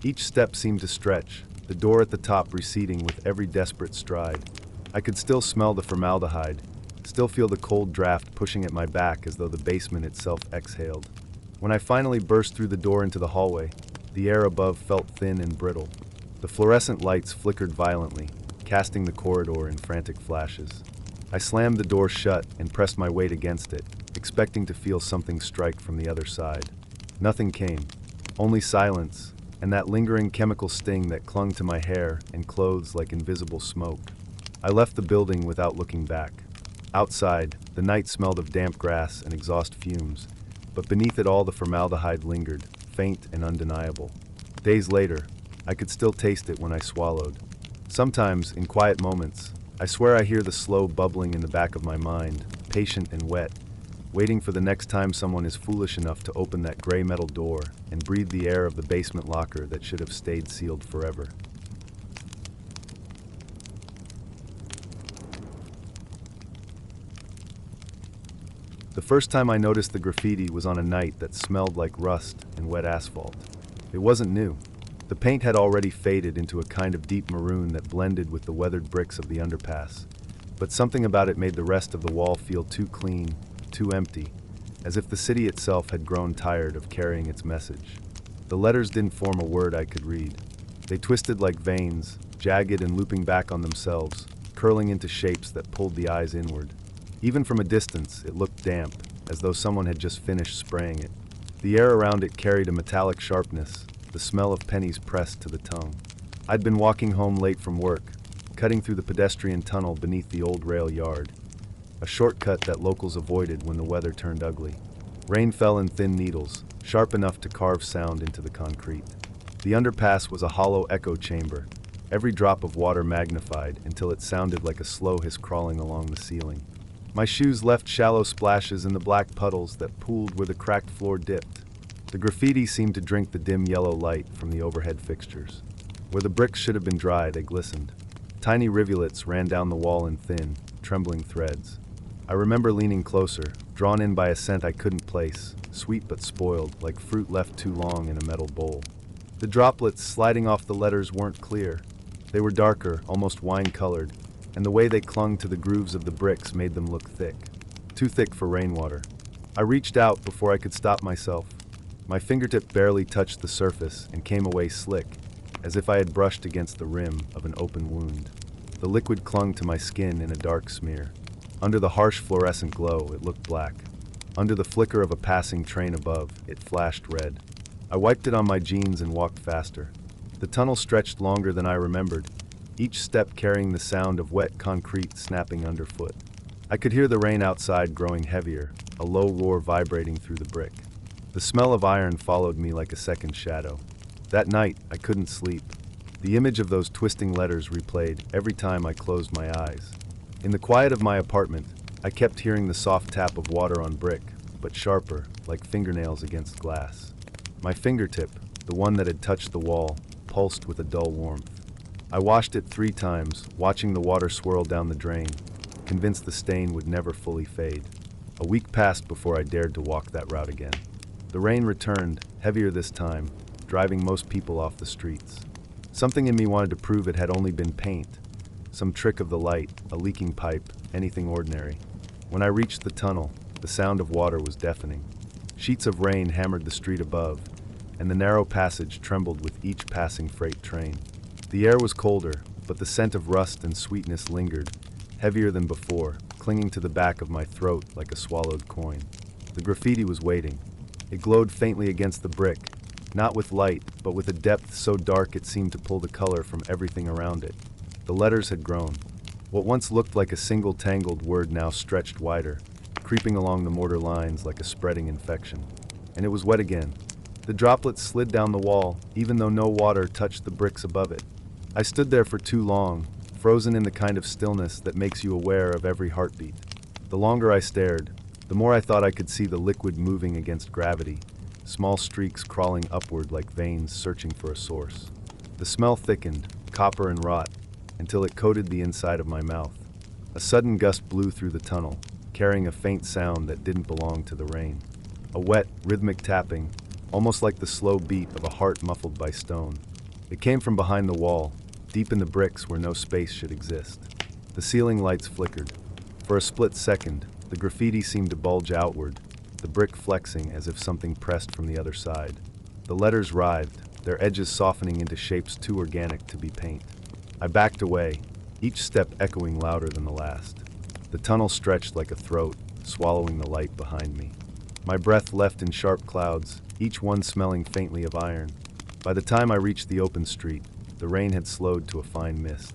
Each step seemed to stretch, the door at the top receding with every desperate stride. I could still smell the formaldehyde, still feel the cold draft pushing at my back as though the basement itself exhaled. When I finally burst through the door into the hallway, the air above felt thin and brittle. The fluorescent lights flickered violently, casting the corridor in frantic flashes. I slammed the door shut and pressed my weight against it, expecting to feel something strike from the other side. Nothing came. Only silence, and that lingering chemical sting that clung to my hair and clothes like invisible smoke. I left the building without looking back. Outside, the night smelled of damp grass and exhaust fumes, but beneath it all the formaldehyde lingered, faint and undeniable. Days later, I could still taste it when I swallowed. Sometimes, in quiet moments, I swear I hear the slow bubbling in the back of my mind, patient and wet, waiting for the next time someone is foolish enough to open that gray metal door and breathe the air of the basement locker that should have stayed sealed forever. The first time I noticed the graffiti was on a night that smelled like rust and wet asphalt. It wasn't new. The paint had already faded into a kind of deep maroon that blended with the weathered bricks of the underpass, but something about it made the rest of the wall feel too clean, too empty, as if the city itself had grown tired of carrying its message. The letters didn't form a word I could read. They twisted like veins, jagged and looping back on themselves, curling into shapes that pulled the eyes inward. Even from a distance, it looked damp, as though someone had just finished spraying it. The air around it carried a metallic sharpness, the smell of pennies pressed to the tongue. I'd been walking home late from work, cutting through the pedestrian tunnel beneath the old rail yard, a shortcut that locals avoided when the weather turned ugly. Rain fell in thin needles, sharp enough to carve sound into the concrete. The underpass was a hollow echo chamber, every drop of water magnified until it sounded like a slow hiss crawling along the ceiling. My shoes left shallow splashes in the black puddles that pooled where the cracked floor dipped. The graffiti seemed to drink the dim yellow light from the overhead fixtures. Where the bricks should have been dry, they glistened. Tiny rivulets ran down the wall in thin, trembling threads. I remember leaning closer, drawn in by a scent I couldn't place, sweet but spoiled, like fruit left too long in a metal bowl. The droplets sliding off the letters weren't clear. They were darker, almost wine-colored, and the way they clung to the grooves of the bricks made them look thick. Too thick for rainwater. I reached out before I could stop myself. My fingertip barely touched the surface and came away slick, as if I had brushed against the rim of an open wound. The liquid clung to my skin in a dark smear. Under the harsh fluorescent glow, it looked black. Under the flicker of a passing train above, it flashed red. I wiped it on my jeans and walked faster. The tunnel stretched longer than I remembered, each step carrying the sound of wet concrete snapping underfoot. I could hear the rain outside growing heavier, a low roar vibrating through the brick. The smell of iron followed me like a second shadow. That night, I couldn't sleep. The image of those twisting letters replayed every time I closed my eyes. In the quiet of my apartment, I kept hearing the soft tap of water on brick, but sharper, like fingernails against glass. My fingertip, the one that had touched the wall, pulsed with a dull warmth. I washed it 3 times, watching the water swirl down the drain, convinced the stain would never fully fade. A week passed before I dared to walk that route again. The rain returned, heavier this time, driving most people off the streets. Something in me wanted to prove it had only been paint. Some trick of the light, a leaking pipe, anything ordinary. When I reached the tunnel, the sound of water was deafening. Sheets of rain hammered the street above, and the narrow passage trembled with each passing freight train. The air was colder, but the scent of rust and sweetness lingered, heavier than before, clinging to the back of my throat like a swallowed coin. The graffiti was waiting. It glowed faintly against the brick, not with light, but with a depth so dark it seemed to pull the color from everything around it. The letters had grown. What once looked like a single tangled word now stretched wider, creeping along the mortar lines like a spreading infection. And it was wet again. The droplets slid down the wall, even though no water touched the bricks above it. I stood there for too long, frozen in the kind of stillness that makes you aware of every heartbeat. The longer I stared, the more I thought I could see the liquid moving against gravity, small streaks crawling upward like veins searching for a source. The smell thickened, copper and rot, until it coated the inside of my mouth. A sudden gust blew through the tunnel, carrying a faint sound that didn't belong to the rain. A wet, rhythmic tapping, almost like the slow beat of a heart muffled by stone. It came from behind the wall, deep in the bricks where no space should exist. The ceiling lights flickered. For a split second, the graffiti seemed to bulge outward, the brick flexing as if something pressed from the other side. The letters writhed, their edges softening into shapes too organic to be paint. I backed away, each step echoing louder than the last. The tunnel stretched like a throat, swallowing the light behind me. My breath left in sharp clouds, each one smelling faintly of iron. By the time I reached the open street, the rain had slowed to a fine mist.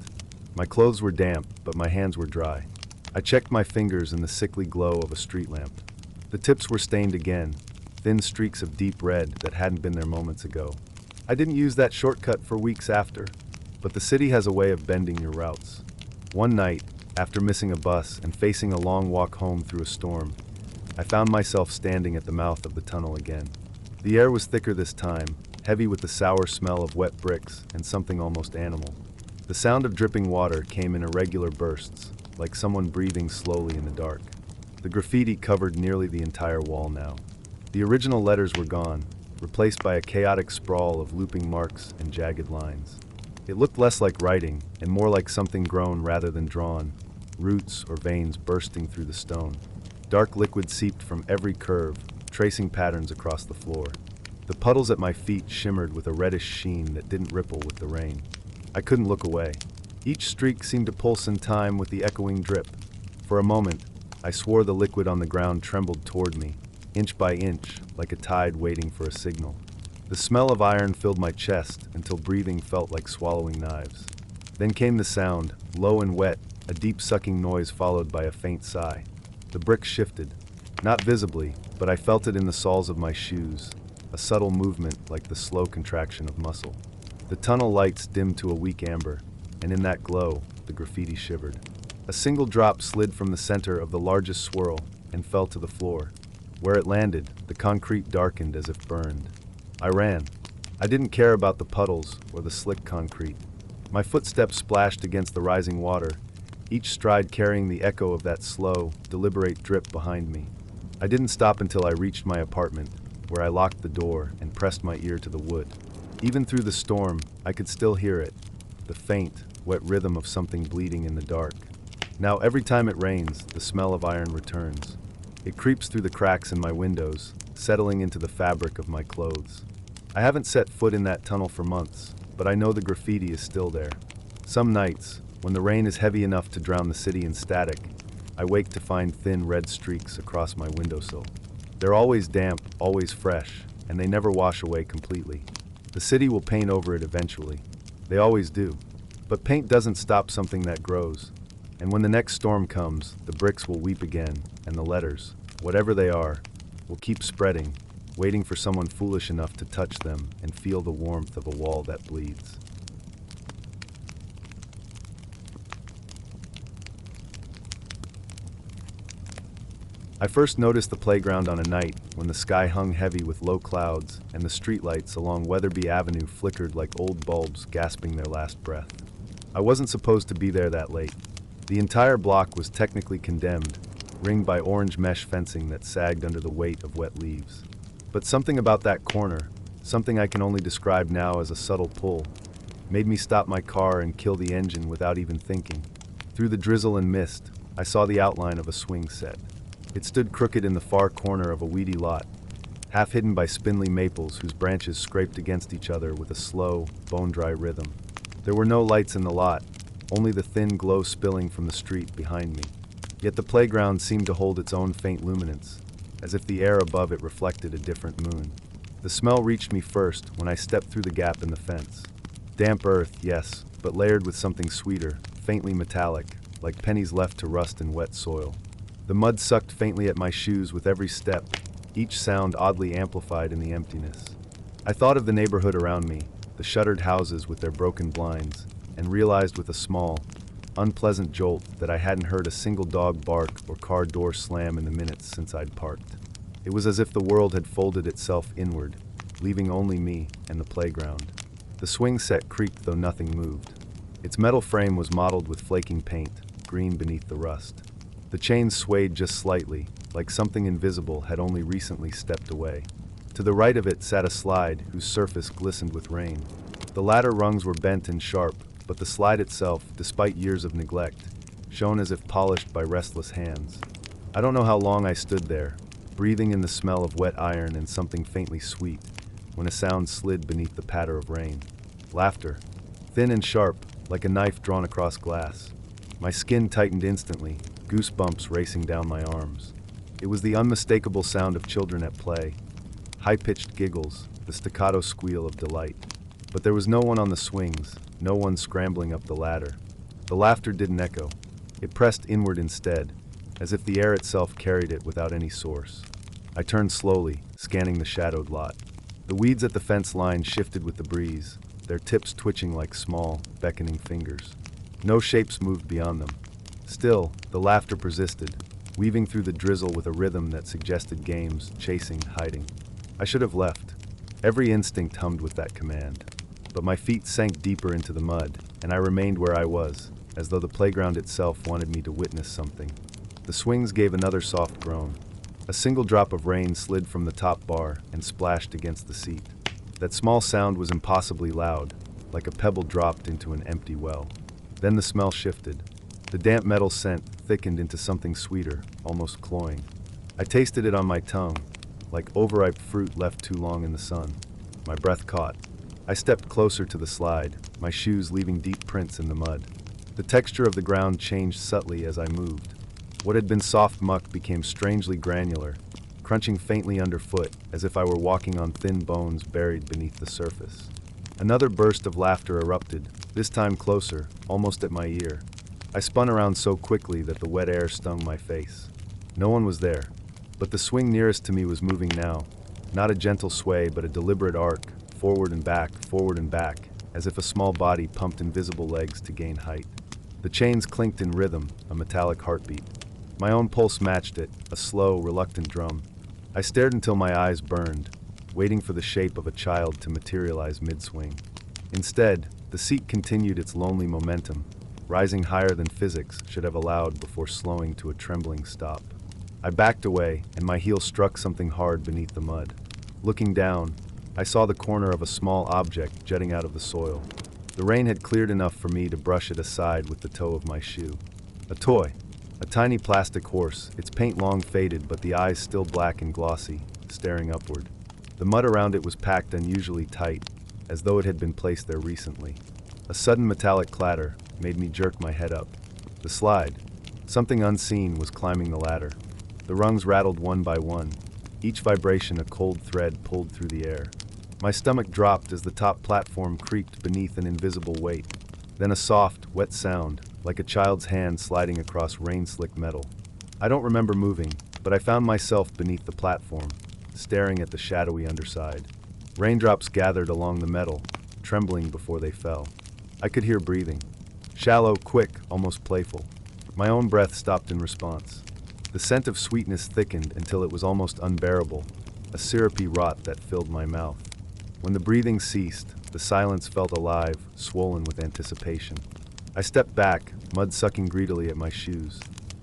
My clothes were damp, but my hands were dry. I checked my fingers in the sickly glow of a street lamp. The tips were stained again, thin streaks of deep red that hadn't been there moments ago. I didn't use that shortcut for weeks after, but the city has a way of bending your routes. One night, after missing a bus and facing a long walk home through a storm, I found myself standing at the mouth of the tunnel again. The air was thicker this time, heavy with the sour smell of wet bricks and something almost animal. The sound of dripping water came in irregular bursts, like someone breathing slowly in the dark. The graffiti covered nearly the entire wall now. The original letters were gone, replaced by a chaotic sprawl of looping marks and jagged lines. It looked less like writing and more like something grown rather than drawn, roots or veins bursting through the stone. Dark liquid seeped from every curve, tracing patterns across the floor. The puddles at my feet shimmered with a reddish sheen that didn't ripple with the rain. I couldn't look away. Each streak seemed to pulse in time with the echoing drip. For a moment, I swore the liquid on the ground trembled toward me, inch by inch, like a tide waiting for a signal. The smell of iron filled my chest until breathing felt like swallowing knives. Then came the sound, low and wet, a deep sucking noise followed by a faint sigh. The bricks shifted. Not visibly, but I felt it in the soles of my shoes, a subtle movement like the slow contraction of muscle. The tunnel lights dimmed to a weak amber, and in that glow, the graffiti shivered. A single drop slid from the center of the largest swirl and fell to the floor. Where it landed, the concrete darkened as if burned. I ran. I didn't care about the puddles or the slick concrete. My footsteps splashed against the rising water, each stride carrying the echo of that slow, deliberate drip behind me. I didn't stop until I reached my apartment, where I locked the door and pressed my ear to the wood. Even through the storm, I could still hear it, the faint, wet rhythm of something bleeding in the dark. Now every time it rains, the smell of iron returns. It creeps through the cracks in my windows, settling into the fabric of my clothes. I haven't set foot in that tunnel for months, but I know the graffiti is still there. Some nights, when the rain is heavy enough to drown the city in static, I wake to find thin red streaks across my windowsill. They're always damp, always fresh, and they never wash away completely. The city will paint over it eventually. They always do. But paint doesn't stop something that grows. And when the next storm comes, the bricks will weep again, and the letters, whatever they are, will keep spreading, waiting for someone foolish enough to touch them and feel the warmth of a wall that bleeds. I first noticed the playground on a night when the sky hung heavy with low clouds and the streetlights along Weatherby Avenue flickered like old bulbs gasping their last breath. I wasn't supposed to be there that late. The entire block was technically condemned, ringed by orange mesh fencing that sagged under the weight of wet leaves. But something about that corner, something I can only describe now as a subtle pull, made me stop my car and kill the engine without even thinking. Through the drizzle and mist, I saw the outline of a swing set. It stood crooked in the far corner of a weedy lot, half hidden by spindly maples whose branches scraped against each other with a slow, bone-dry rhythm. There were no lights in the lot, only the thin glow spilling from the street behind me. Yet the playground seemed to hold its own faint luminance, as if the air above it reflected a different moon. The smell reached me first when I stepped through the gap in the fence. Damp earth, yes, but layered with something sweeter, faintly metallic, like pennies left to rust in wet soil. The mud sucked faintly at my shoes with every step, each sound oddly amplified in the emptiness. I thought of the neighborhood around me, the shuttered houses with their broken blinds, and realized with a small, unpleasant jolt that I hadn't heard a single dog bark or car door slam in the minutes since I'd parked. It was as if the world had folded itself inward, leaving only me and the playground. The swing set creaked though nothing moved. Its metal frame was mottled with flaking paint, green beneath the rust. The chains swayed just slightly, like something invisible had only recently stepped away. To the right of it sat a slide whose surface glistened with rain. The ladder rungs were bent and sharp, but the slide itself, despite years of neglect, shone as if polished by restless hands. I don't know how long I stood there, breathing in the smell of wet iron and something faintly sweet, when a sound slid beneath the patter of rain. Laughter, thin and sharp, like a knife drawn across glass. My skin tightened instantly, goosebumps racing down my arms. It was the unmistakable sound of children at play, high-pitched giggles, the staccato squeal of delight. But there was no one on the swings, no one scrambling up the ladder. The laughter didn't echo. It pressed inward instead, as if the air itself carried it without any source. I turned slowly, scanning the shadowed lot. The weeds at the fence line shifted with the breeze, their tips twitching like small, beckoning fingers. No shapes moved beyond them. Still, the laughter persisted, weaving through the drizzle with a rhythm that suggested games, chasing, hiding. I should have left. Every instinct hummed with that command. But my feet sank deeper into the mud, and I remained where I was, as though the playground itself wanted me to witness something. The swings gave another soft groan. A single drop of rain slid from the top bar and splashed against the seat. That small sound was impossibly loud, like a pebble dropped into an empty well. Then the smell shifted. The damp metal scent thickened into something sweeter, almost cloying. I tasted it on my tongue, like overripe fruit left too long in the sun. My breath caught. I stepped closer to the slide, my shoes leaving deep prints in the mud. The texture of the ground changed subtly as I moved. What had been soft muck became strangely granular, crunching faintly underfoot as if I were walking on thin bones buried beneath the surface. Another burst of laughter erupted, this time closer, almost at my ear. I spun around so quickly that the wet air stung my face. No one was there, but the swing nearest to me was moving now, not a gentle sway but a deliberate arc, forward and back, as if a small body pumped invisible legs to gain height. The chains clinked in rhythm, a metallic heartbeat. My own pulse matched it, a slow, reluctant drum. I stared until my eyes burned, waiting for the shape of a child to materialize mid-swing. Instead, the seat continued its lonely momentum, rising higher than physics should have allowed before slowing to a trembling stop. I backed away, and my heel struck something hard beneath the mud. Looking down, I saw the corner of a small object jutting out of the soil. The rain had cleared enough for me to brush it aside with the toe of my shoe. A toy. A tiny plastic horse, its paint long faded but the eyes still black and glossy, staring upward. The mud around it was packed unusually tight, as though it had been placed there recently. A sudden metallic clatter made me jerk my head up. The slide. Something unseen was climbing the ladder. The rungs rattled one by one, each vibration a cold thread pulled through the air. My stomach dropped as the top platform creaked beneath an invisible weight. Then a soft, wet sound, like a child's hand sliding across rain-slick metal. I don't remember moving, but I found myself beneath the platform, staring at the shadowy underside. Raindrops gathered along the metal, trembling before they fell. I could hear breathing. Shallow, quick, almost playful. My own breath stopped in response. The scent of sweetness thickened until it was almost unbearable, a syrupy rot that filled my mouth. When the breathing ceased, the silence felt alive, swollen with anticipation. I stepped back, mud sucking greedily at my shoes.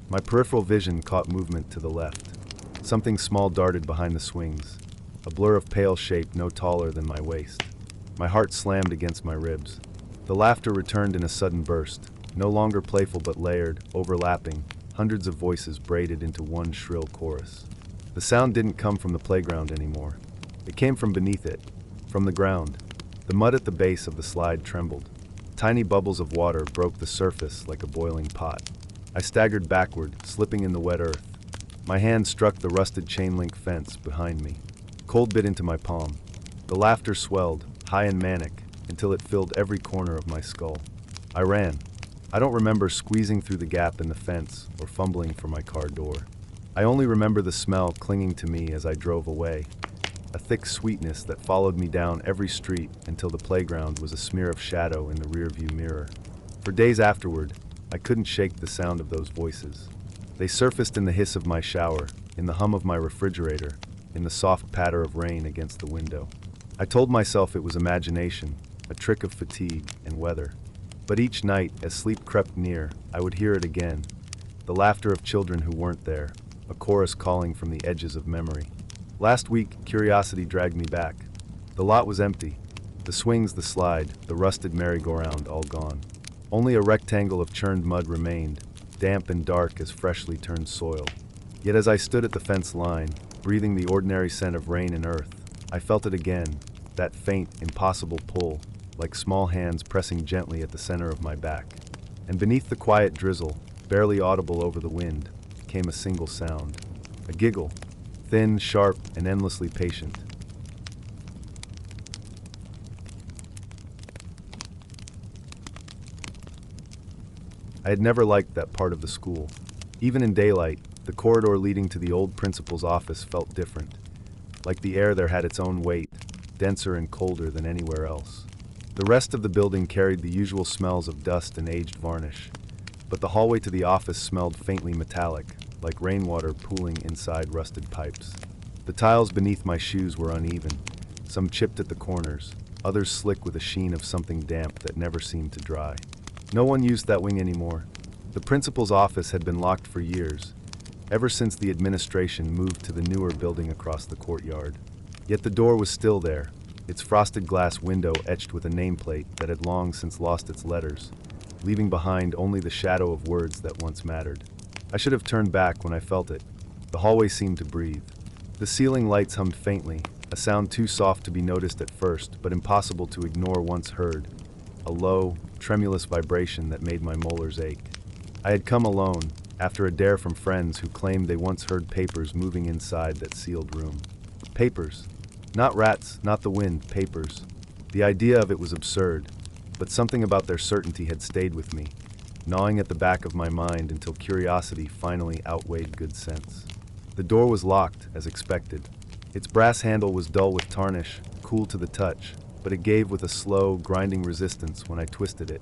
My peripheral vision caught movement to the left. Something small darted behind the swings, a blur of pale shape no taller than my waist. My heart slammed against my ribs. The laughter returned in a sudden burst, no longer playful but layered, overlapping, hundreds of voices braided into one shrill chorus. The sound didn't come from the playground anymore. It came from beneath it, from the ground. The mud at the base of the slide trembled. Tiny bubbles of water broke the surface like a boiling pot. I staggered backward, slipping in the wet earth. My hand struck the rusted chain-link fence behind me. Cold bit into my palm. The laughter swelled, high and manic, until it filled every corner of my skull. I ran. I don't remember squeezing through the gap in the fence or fumbling for my car door. I only remember the smell clinging to me as I drove away, a thick sweetness that followed me down every street until the playground was a smear of shadow in the rearview mirror. For days afterward, I couldn't shake the sound of those voices. They surfaced in the hiss of my shower, in the hum of my refrigerator, in the soft patter of rain against the window. I told myself it was imagination, a trick of fatigue and weather. But each night, as sleep crept near, I would hear it again, the laughter of children who weren't there, a chorus calling from the edges of memory. Last week, curiosity dragged me back. The lot was empty. The swings, the slide, the rusted merry-go-round all gone. Only a rectangle of churned mud remained, damp and dark as freshly turned soil. Yet as I stood at the fence line, breathing the ordinary scent of rain and earth, I felt it again, that faint, impossible pull, like small hands pressing gently at the center of my back. And beneath the quiet drizzle, barely audible over the wind, came a single sound. A giggle, thin, sharp, and endlessly patient. I had never liked that part of the school. Even in daylight, the corridor leading to the old principal's office felt different. Like the air there had its own weight, denser and colder than anywhere else. The rest of the building carried the usual smells of dust and aged varnish, but the hallway to the office smelled faintly metallic, like rainwater pooling inside rusted pipes. The tiles beneath my shoes were uneven, some chipped at the corners, others slick with a sheen of something damp that never seemed to dry. No one used that wing anymore. The principal's office had been locked for years, ever since the administration moved to the newer building across the courtyard. Yet the door was still there, its frosted glass window etched with a nameplate that had long since lost its letters, leaving behind only the shadow of words that once mattered. I should have turned back when I felt it. The hallway seemed to breathe. The ceiling lights hummed faintly, a sound too soft to be noticed at first, but impossible to ignore once heard. A low, tremulous vibration that made my molars ache. I had come alone, after a dare from friends who claimed they once heard papers moving inside that sealed room. Papers. Not rats, not the wind, papers. The idea of it was absurd, but something about their certainty had stayed with me, gnawing at the back of my mind until curiosity finally outweighed good sense. The door was locked, as expected. Its brass handle was dull with tarnish, cool to the touch, but it gave with a slow, grinding resistance when I twisted it.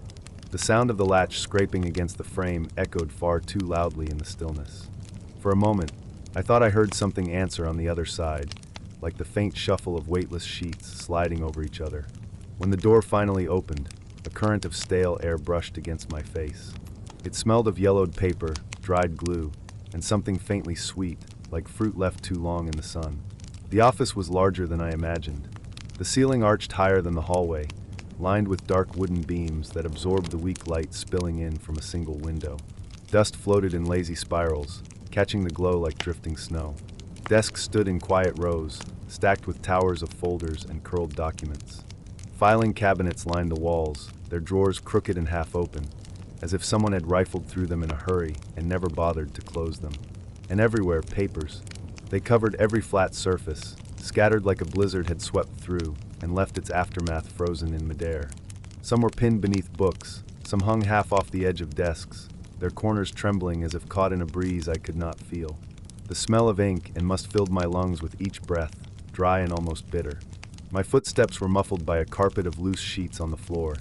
The sound of the latch scraping against the frame echoed far too loudly in the stillness. For a moment, I thought I heard something answer on the other side, like the faint shuffle of weightless sheets sliding over each other. When the door finally opened, a current of stale air brushed against my face. It smelled of yellowed paper, dried glue, and something faintly sweet, like fruit left too long in the sun. The office was larger than I imagined. The ceiling arched higher than the hallway, lined with dark wooden beams that absorbed the weak light spilling in from a single window. Dust floated in lazy spirals, catching the glow like drifting snow. Desks stood in quiet rows, stacked with towers of folders and curled documents. Filing cabinets lined the walls, their drawers crooked and half open, as if someone had rifled through them in a hurry and never bothered to close them. And everywhere, papers. They covered every flat surface, scattered like a blizzard had swept through and left its aftermath frozen in midair. Some were pinned beneath books, some hung half off the edge of desks, their corners trembling as if caught in a breeze I could not feel. The smell of ink and must filled my lungs with each breath, dry and almost bitter. My footsteps were muffled by a carpet of loose sheets on the floor,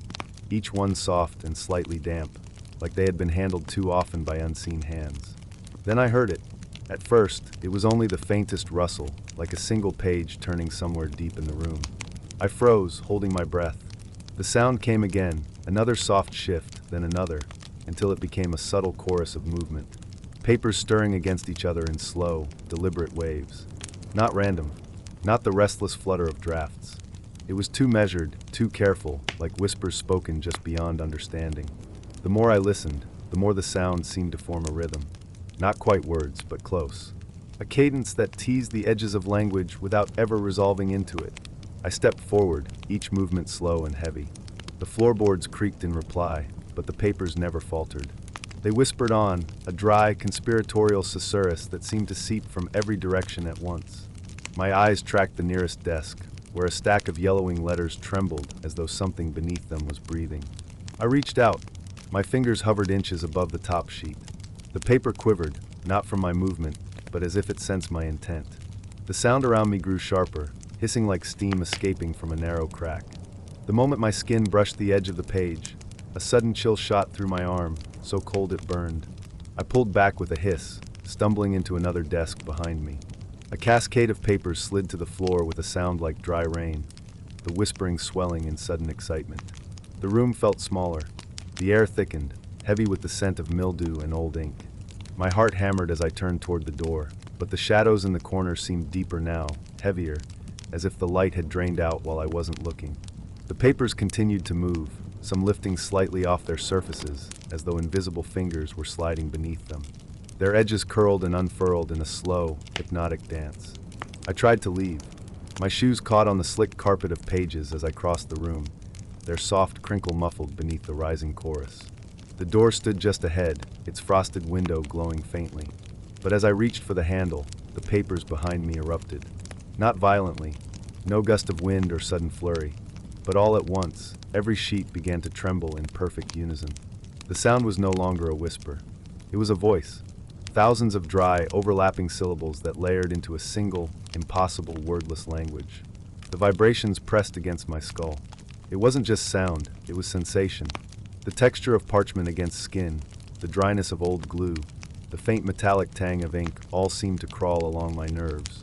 each one soft and slightly damp, like they had been handled too often by unseen hands. Then I heard it. At first, it was only the faintest rustle, like a single page turning somewhere deep in the room. I froze, holding my breath. The sound came again, another soft shift, then another, until it became a subtle chorus of movement. Papers stirring against each other in slow, deliberate waves. Not random, not the restless flutter of drafts. It was too measured, too careful, like whispers spoken just beyond understanding. The more I listened, the more the sound seemed to form a rhythm. Not quite words, but close. A cadence that teased the edges of language without ever resolving into it. I stepped forward, each movement slow and heavy. The floorboards creaked in reply, but the papers never faltered. They whispered on, a dry, conspiratorial susurrus that seemed to seep from every direction at once. My eyes tracked the nearest desk, where a stack of yellowing letters trembled as though something beneath them was breathing. I reached out. My fingers hovered inches above the top sheet. The paper quivered, not from my movement, but as if it sensed my intent. The sound around me grew sharper, hissing like steam escaping from a narrow crack. The moment my skin brushed the edge of the page, a sudden chill shot through my arm, so cold it burned. I pulled back with a hiss, stumbling into another desk behind me. A cascade of papers slid to the floor with a sound like dry rain, the whispering swelling in sudden excitement. The room felt smaller. The air thickened, heavy with the scent of mildew and old ink. My heart hammered as I turned toward the door, but the shadows in the corners seemed deeper now, heavier, as if the light had drained out while I wasn't looking. The papers continued to move, some lifting slightly off their surfaces, as though invisible fingers were sliding beneath them. Their edges curled and unfurled in a slow, hypnotic dance. I tried to leave. My shoes caught on the slick carpet of pages as I crossed the room, their soft crinkle muffled beneath the rising chorus. The door stood just ahead, its frosted window glowing faintly. But as I reached for the handle, the papers behind me erupted. Not violently, no gust of wind or sudden flurry, but all at once, every sheet began to tremble in perfect unison. The sound was no longer a whisper. It was a voice. Thousands of dry, overlapping syllables that layered into a single, impossible, wordless language. The vibrations pressed against my skull. It wasn't just sound, it was sensation. The texture of parchment against skin, the dryness of old glue, the faint metallic tang of ink all seemed to crawl along my nerves.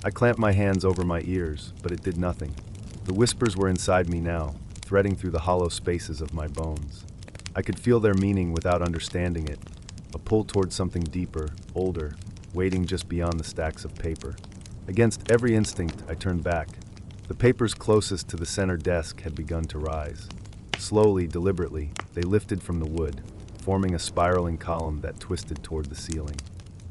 I clamped my hands over my ears, but it did nothing. The whispers were inside me now, threading through the hollow spaces of my bones. I could feel their meaning without understanding it, a pull toward something deeper, older, waiting just beyond the stacks of paper. Against every instinct, I turned back. The papers closest to the center desk had begun to rise. Slowly, deliberately, they lifted from the wood, forming a spiraling column that twisted toward the ceiling.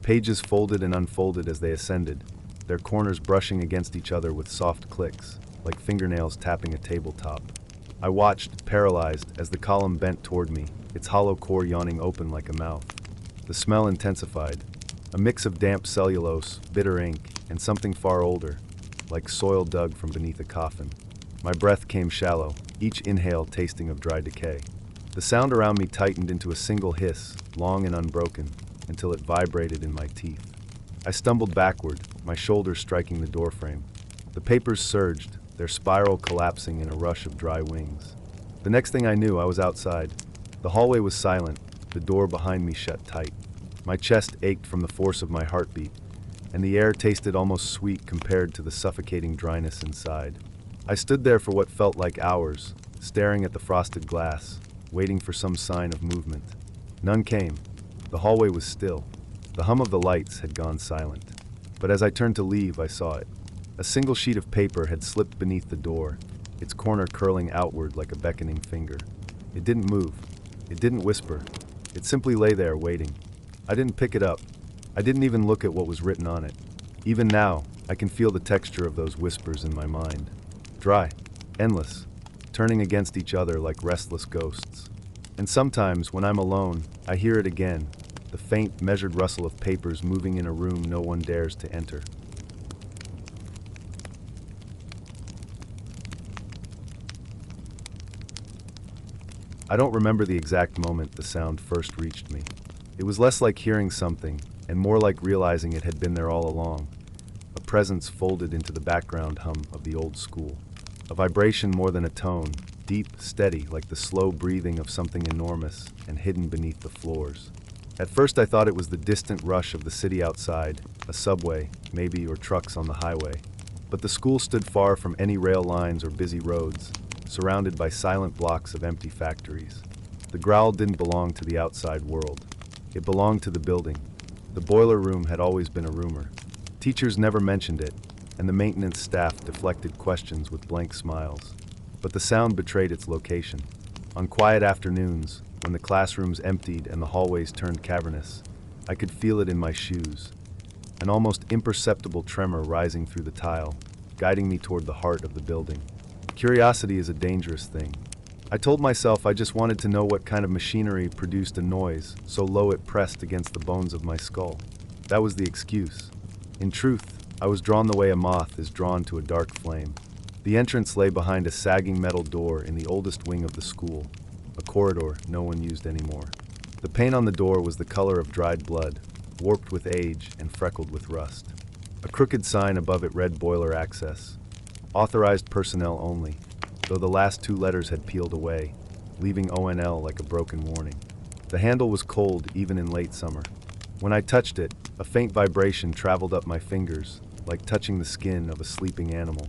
Pages folded and unfolded as they ascended, their corners brushing against each other with soft clicks, like fingernails tapping a tabletop. I watched, paralyzed, as the column bent toward me, its hollow core yawning open like a mouth. The smell intensified, a mix of damp cellulose, bitter ink, and something far older, like soil dug from beneath a coffin. My breath came shallow, each inhale tasting of dry decay. The sound around me tightened into a single hiss, long and unbroken, until it vibrated in my teeth. I stumbled backward, my shoulders striking the doorframe. The papers surged, their spiral collapsing in a rush of dry wings. The next thing I knew, I was outside. The hallway was silent, the door behind me shut tight. My chest ached from the force of my heartbeat, and the air tasted almost sweet compared to the suffocating dryness inside. I stood there for what felt like hours, staring at the frosted glass, waiting for some sign of movement. None came. The hallway was still. The hum of the lights had gone silent. But as I turned to leave, I saw it. A single sheet of paper had slipped beneath the door, its corner curling outward like a beckoning finger. It didn't move. It didn't whisper. It simply lay there, waiting. I didn't pick it up. I didn't even look at what was written on it. Even now, I can feel the texture of those whispers in my mind. Dry, endless, turning against each other like restless ghosts. And sometimes, when I'm alone, I hear it again, the faint, measured rustle of papers moving in a room no one dares to enter. I don't remember the exact moment the sound first reached me. It was less like hearing something, and more like realizing it had been there all along. A presence folded into the background hum of the old school. A vibration more than a tone, deep, steady, like the slow breathing of something enormous and hidden beneath the floors. At first I thought it was the distant rush of the city outside, a subway, maybe, or trucks on the highway. But the school stood far from any rail lines or busy roads, surrounded by silent blocks of empty factories. The Growl didn't belong to the outside world. It belonged to the building. The boiler room had always been a rumor. Teachers never mentioned it, and the maintenance staff deflected questions with blank smiles. But the sound betrayed its location. On quiet afternoons, when the classrooms emptied and the hallways turned cavernous, I could feel it in my shoes, an almost imperceptible tremor rising through the tile, guiding me toward the heart of the building. Curiosity is a dangerous thing. I told myself I just wanted to know what kind of machinery produced a noise so low it pressed against the bones of my skull. That was the excuse. In truth, I was drawn the way a moth is drawn to a dark flame. The entrance lay behind a sagging metal door in the oldest wing of the school, a corridor no one used anymore. The paint on the door was the color of dried blood, warped with age and freckled with rust. A crooked sign above it read boiler access. Authorized personnel only, though the last two letters had peeled away, leaving ONL like a broken warning. The handle was cold even in late summer. When I touched it, a faint vibration traveled up my fingers, like touching the skin of a sleeping animal.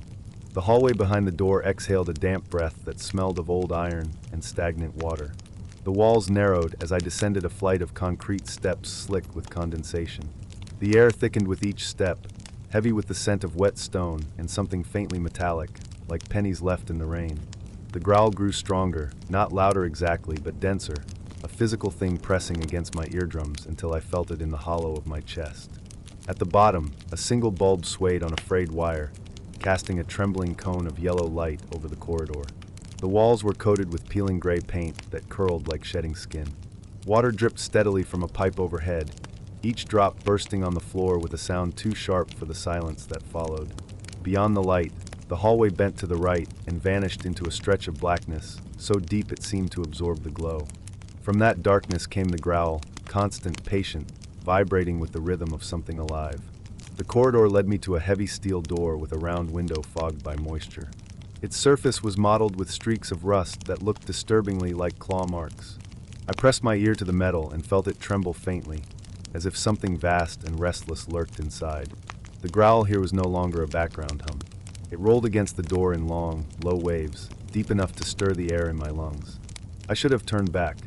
The hallway behind the door exhaled a damp breath that smelled of old iron and stagnant water. The walls narrowed as I descended a flight of concrete steps slick with condensation. The air thickened with each step, heavy with the scent of wet stone and something faintly metallic, like pennies left in the rain. The growl grew stronger, not louder exactly, but denser, a physical thing pressing against my eardrums until I felt it in the hollow of my chest. At the bottom, a single bulb swayed on a frayed wire, casting a trembling cone of yellow light over the corridor. The walls were coated with peeling gray paint that curled like shedding skin. Water dripped steadily from a pipe overhead, each drop bursting on the floor with a sound too sharp for the silence that followed. Beyond the light, the hallway bent to the right and vanished into a stretch of blackness, so deep it seemed to absorb the glow. From that darkness came the growl, constant, patient, vibrating with the rhythm of something alive. The corridor led me to a heavy steel door with a round window fogged by moisture. Its surface was mottled with streaks of rust that looked disturbingly like claw marks. I pressed my ear to the metal and felt it tremble faintly, as if something vast and restless lurked inside. The growl here was no longer a background hum. It rolled against the door in long, low waves, deep enough to stir the air in my lungs. I should have turned back.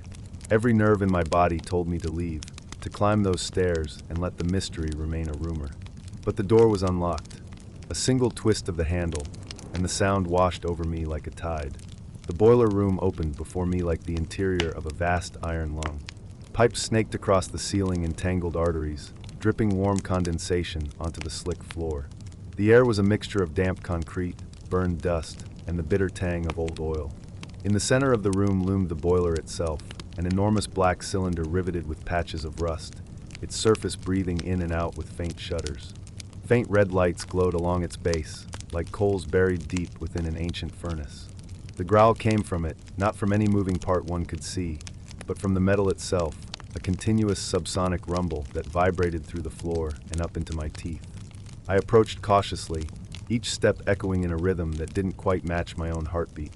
Every nerve in my body told me to leave, to climb those stairs and let the mystery remain a rumor. But the door was unlocked. A single twist of the handle, and the sound washed over me like a tide. The boiler room opened before me like the interior of a vast iron lung. Pipes snaked across the ceiling in tangled arteries, dripping warm condensation onto the slick floor. The air was a mixture of damp concrete, burned dust, and the bitter tang of old oil. In the center of the room loomed the boiler itself, an enormous black cylinder riveted with patches of rust, its surface breathing in and out with faint shudders. Faint red lights glowed along its base, like coals buried deep within an ancient furnace. The growl came from it, not from any moving part one could see, but from the metal itself, a continuous subsonic rumble that vibrated through the floor and up into my teeth. I approached cautiously, each step echoing in a rhythm that didn't quite match my own heartbeat.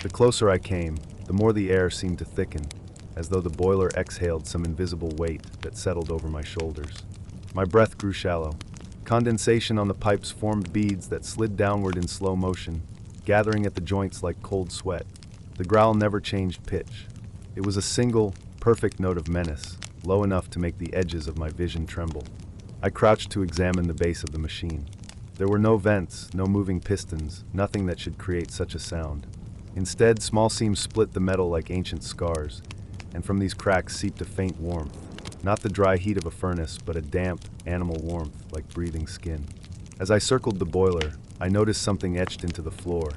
The closer I came, the more the air seemed to thicken, as though the boiler exhaled some invisible weight that settled over my shoulders. My breath grew shallow. Condensation on the pipes formed beads that slid downward in slow motion, gathering at the joints like cold sweat. The growl never changed pitch. It was a single, perfect note of menace, low enough to make the edges of my vision tremble. I crouched to examine the base of the machine. There were no vents, no moving pistons, nothing that should create such a sound. Instead, small seams split the metal like ancient scars, and from these cracks seeped a faint warmth. Not the dry heat of a furnace, but a damp, animal warmth like breathing skin. As I circled the boiler, I noticed something etched into the floor,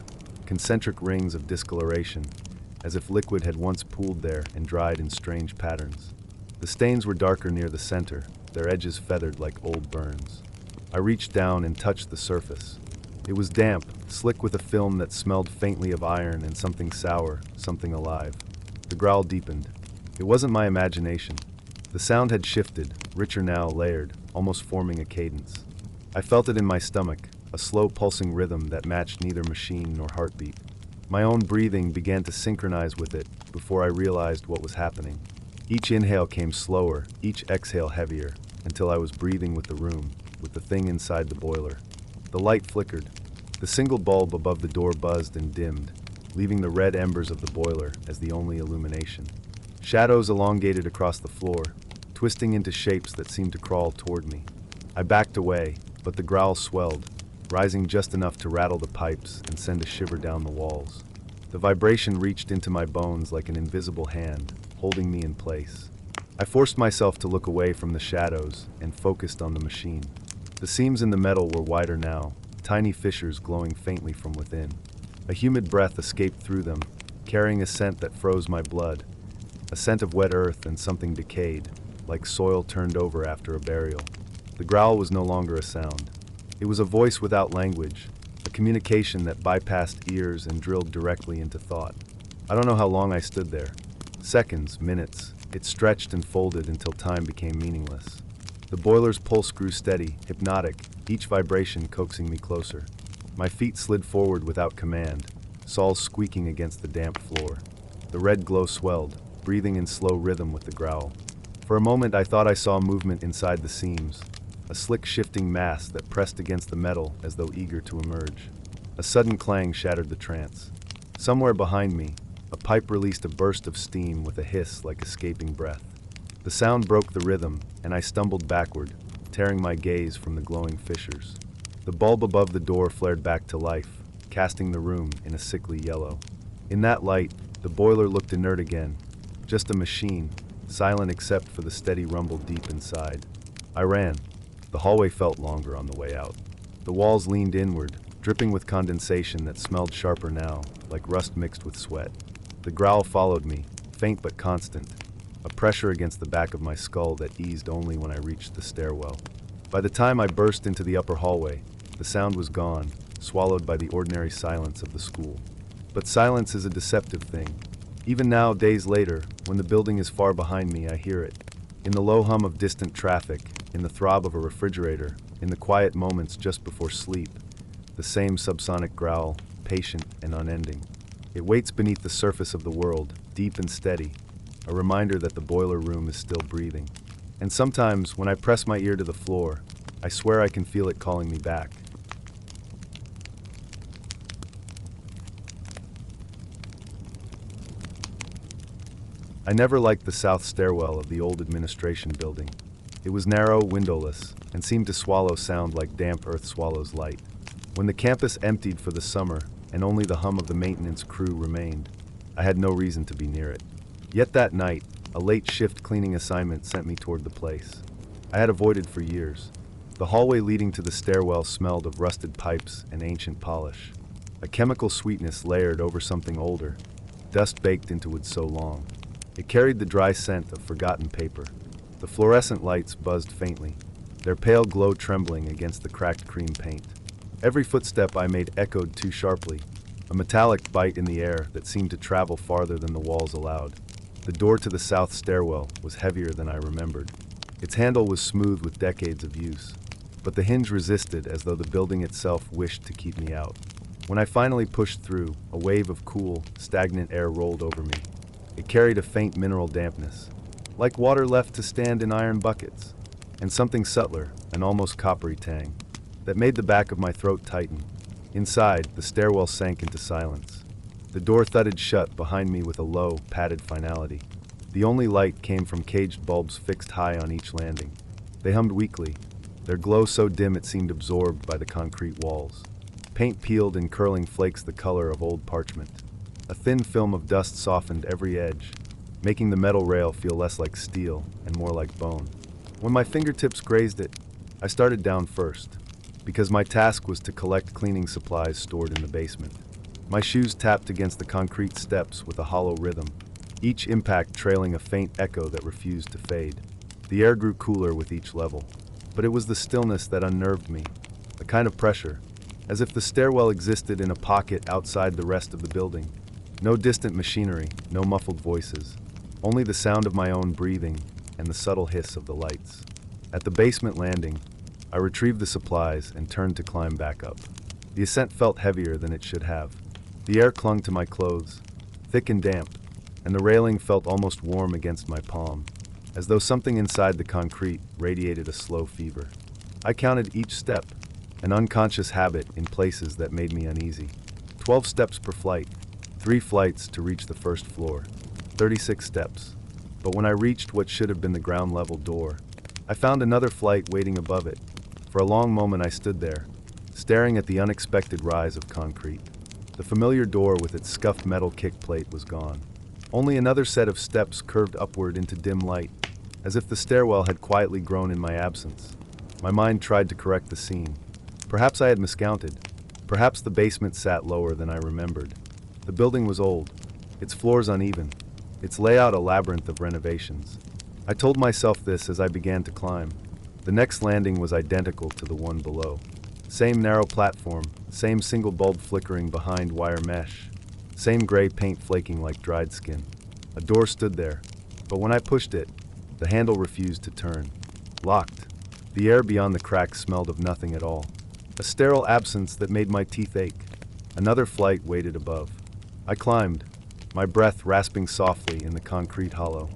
concentric rings of discoloration, as if liquid had once pooled there and dried in strange patterns. The stains were darker near the center, their edges feathered like old burns. I reached down and touched the surface. It was damp, slick with a film that smelled faintly of iron and something sour, something alive. The growl deepened. It wasn't my imagination. The sound had shifted, richer now, layered, almost forming a cadence. I felt it in my stomach, a slow pulsing rhythm that matched neither machine nor heartbeat. My own breathing began to synchronize with it before I realized what was happening. Each inhale came slower, each exhale heavier, until I was breathing with the room, with the thing inside the boiler. The light flickered. The single bulb above the door buzzed and dimmed, leaving the red embers of the boiler as the only illumination. Shadows elongated across the floor, twisting into shapes that seemed to crawl toward me. I backed away, but the growl swelled, rising just enough to rattle the pipes and send a shiver down the walls. The vibration reached into my bones like an invisible hand, holding me in place. I forced myself to look away from the shadows and focused on the machine. The seams in the metal were wider now, tiny fissures glowing faintly from within. A humid breath escaped through them, carrying a scent that froze my blood, a scent of wet earth and something decayed, like soil turned over after a burial. The growl was no longer a sound. It was a voice without language, a communication that bypassed ears and drilled directly into thought. I don't know how long I stood there. Seconds, minutes. It stretched and folded until time became meaningless. The boiler's pulse grew steady, hypnotic, each vibration coaxing me closer. My feet slid forward without command, soles squeaking against the damp floor. The red glow swelled, breathing in slow rhythm with the growl. For a moment I thought I saw movement inside the seams, a slick shifting mass that pressed against the metal as though eager to emerge. A sudden clang shattered the trance. Somewhere behind me, a pipe released a burst of steam with a hiss like escaping breath. The sound broke the rhythm, and I stumbled backward, tearing my gaze from the glowing fissures. The bulb above the door flared back to life, casting the room in a sickly yellow. In that light, the boiler looked inert again, just a machine, silent except for the steady rumble deep inside. I ran. The hallway felt longer on the way out. The walls leaned inward, dripping with condensation that smelled sharper now, like rust mixed with sweat. The growl followed me, faint but constant, a pressure against the back of my skull that eased only when I reached the stairwell. By the time I burst into the upper hallway, the sound was gone, swallowed by the ordinary silence of the school. But silence is a deceptive thing. Even now, days later, when the building is far behind me, I hear it. In the low hum of distant traffic, in the throb of a refrigerator, in the quiet moments just before sleep, the same subsonic growl, patient and unending. It waits beneath the surface of the world, deep and steady, a reminder that the boiler room is still breathing. And sometimes, when I press my ear to the floor, I swear I can feel it calling me back. I never liked the south stairwell of the old administration building. It was narrow, windowless, and seemed to swallow sound like damp earth swallows light. When the campus emptied for the summer, and only the hum of the maintenance crew remained, I had no reason to be near it. Yet that night, a late shift cleaning assignment sent me toward the place. I had avoided for years. The hallway leading to the stairwell smelled of rusted pipes and ancient polish. A chemical sweetness layered over something older, dust baked into wood so long. It carried the dry scent of forgotten paper. The fluorescent lights buzzed faintly, their pale glow trembling against the cracked cream paint. Every footstep I made echoed too sharply, a metallic bite in the air that seemed to travel farther than the walls allowed. The door to the south stairwell was heavier than I remembered. Its handle was smooth with decades of use, but the hinge resisted as though the building itself wished to keep me out. When I finally pushed through, a wave of cool, stagnant air rolled over me. It carried a faint mineral dampness, like water left to stand in iron buckets, and something subtler, an almost coppery tang, that made the back of my throat tighten. Inside, the stairwell sank into silence. The door thudded shut behind me with a low, padded finality. The only light came from caged bulbs fixed high on each landing. They hummed weakly, their glow so dim it seemed absorbed by the concrete walls. Paint peeled in curling flakes the color of old parchment. A thin film of dust softened every edge, making the metal rail feel less like steel and more like bone. When my fingertips grazed it, I started down first, because my task was to collect cleaning supplies stored in the basement. My shoes tapped against the concrete steps with a hollow rhythm, each impact trailing a faint echo that refused to fade. The air grew cooler with each level, but it was the stillness that unnerved me, a kind of pressure, as if the stairwell existed in a pocket outside the rest of the building. No distant machinery, no muffled voices, only the sound of my own breathing and the subtle hiss of the lights. At the basement landing, I retrieved the supplies and turned to climb back up. The ascent felt heavier than it should have. The air clung to my clothes, thick and damp, and the railing felt almost warm against my palm, as though something inside the concrete radiated a slow fever. I counted each step, an unconscious habit in places that made me uneasy. 12 steps per flight. 3 flights to reach the first floor, 36 steps. But when I reached what should have been the ground level door, I found another flight waiting above it. For a long moment I stood there, staring at the unexpected rise of concrete. The familiar door with its scuffed metal kick plate was gone. Only another set of steps curved upward into dim light, as if the stairwell had quietly grown in my absence. My mind tried to correct the scene. Perhaps I had miscounted. Perhaps the basement sat lower than I remembered. The building was old, its floors uneven, its layout a labyrinth of renovations. I told myself this as I began to climb. The next landing was identical to the one below. Same narrow platform, same single bulb flickering behind wire mesh, same gray paint flaking like dried skin. A door stood there, but when I pushed it, the handle refused to turn. Locked. The air beyond the cracks smelled of nothing at all. A sterile absence that made my teeth ache. Another flight waited above. I climbed, my breath rasping softly in the concrete hollow.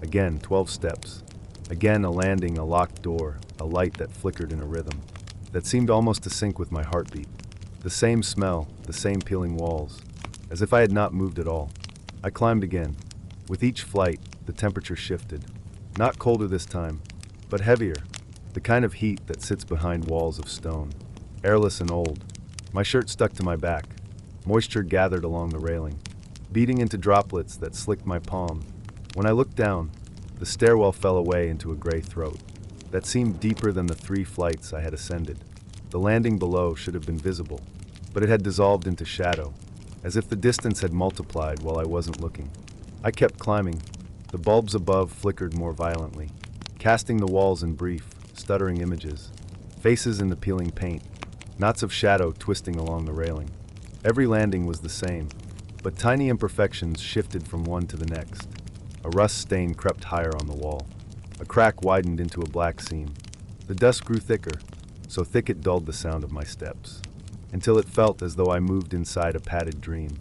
Again, 12 steps. Again, a landing, a locked door, a light that flickered in a rhythm that seemed almost to sync with my heartbeat. The same smell, the same peeling walls, as if I had not moved at all. I climbed again. With each flight, the temperature shifted. Not colder this time, but heavier, the kind of heat that sits behind walls of stone. Airless and old. My shirt stuck to my back. Moisture gathered along the railing, beating into droplets that slicked my palm. When I looked down, the stairwell fell away into a gray throat that seemed deeper than the 3 flights I had ascended. The landing below should have been visible, but it had dissolved into shadow, as if the distance had multiplied while I wasn't looking. I kept climbing. The bulbs above flickered more violently, casting the walls in brief, stuttering images. Faces in the peeling paint, knots of shadow twisting along the railing. Every landing was the same. But tiny imperfections shifted from one to the next. A rust stain crept higher on the wall. A crack widened into a black seam. The dust grew thicker, so thick it dulled the sound of my steps, until it felt as though I moved inside a padded dream.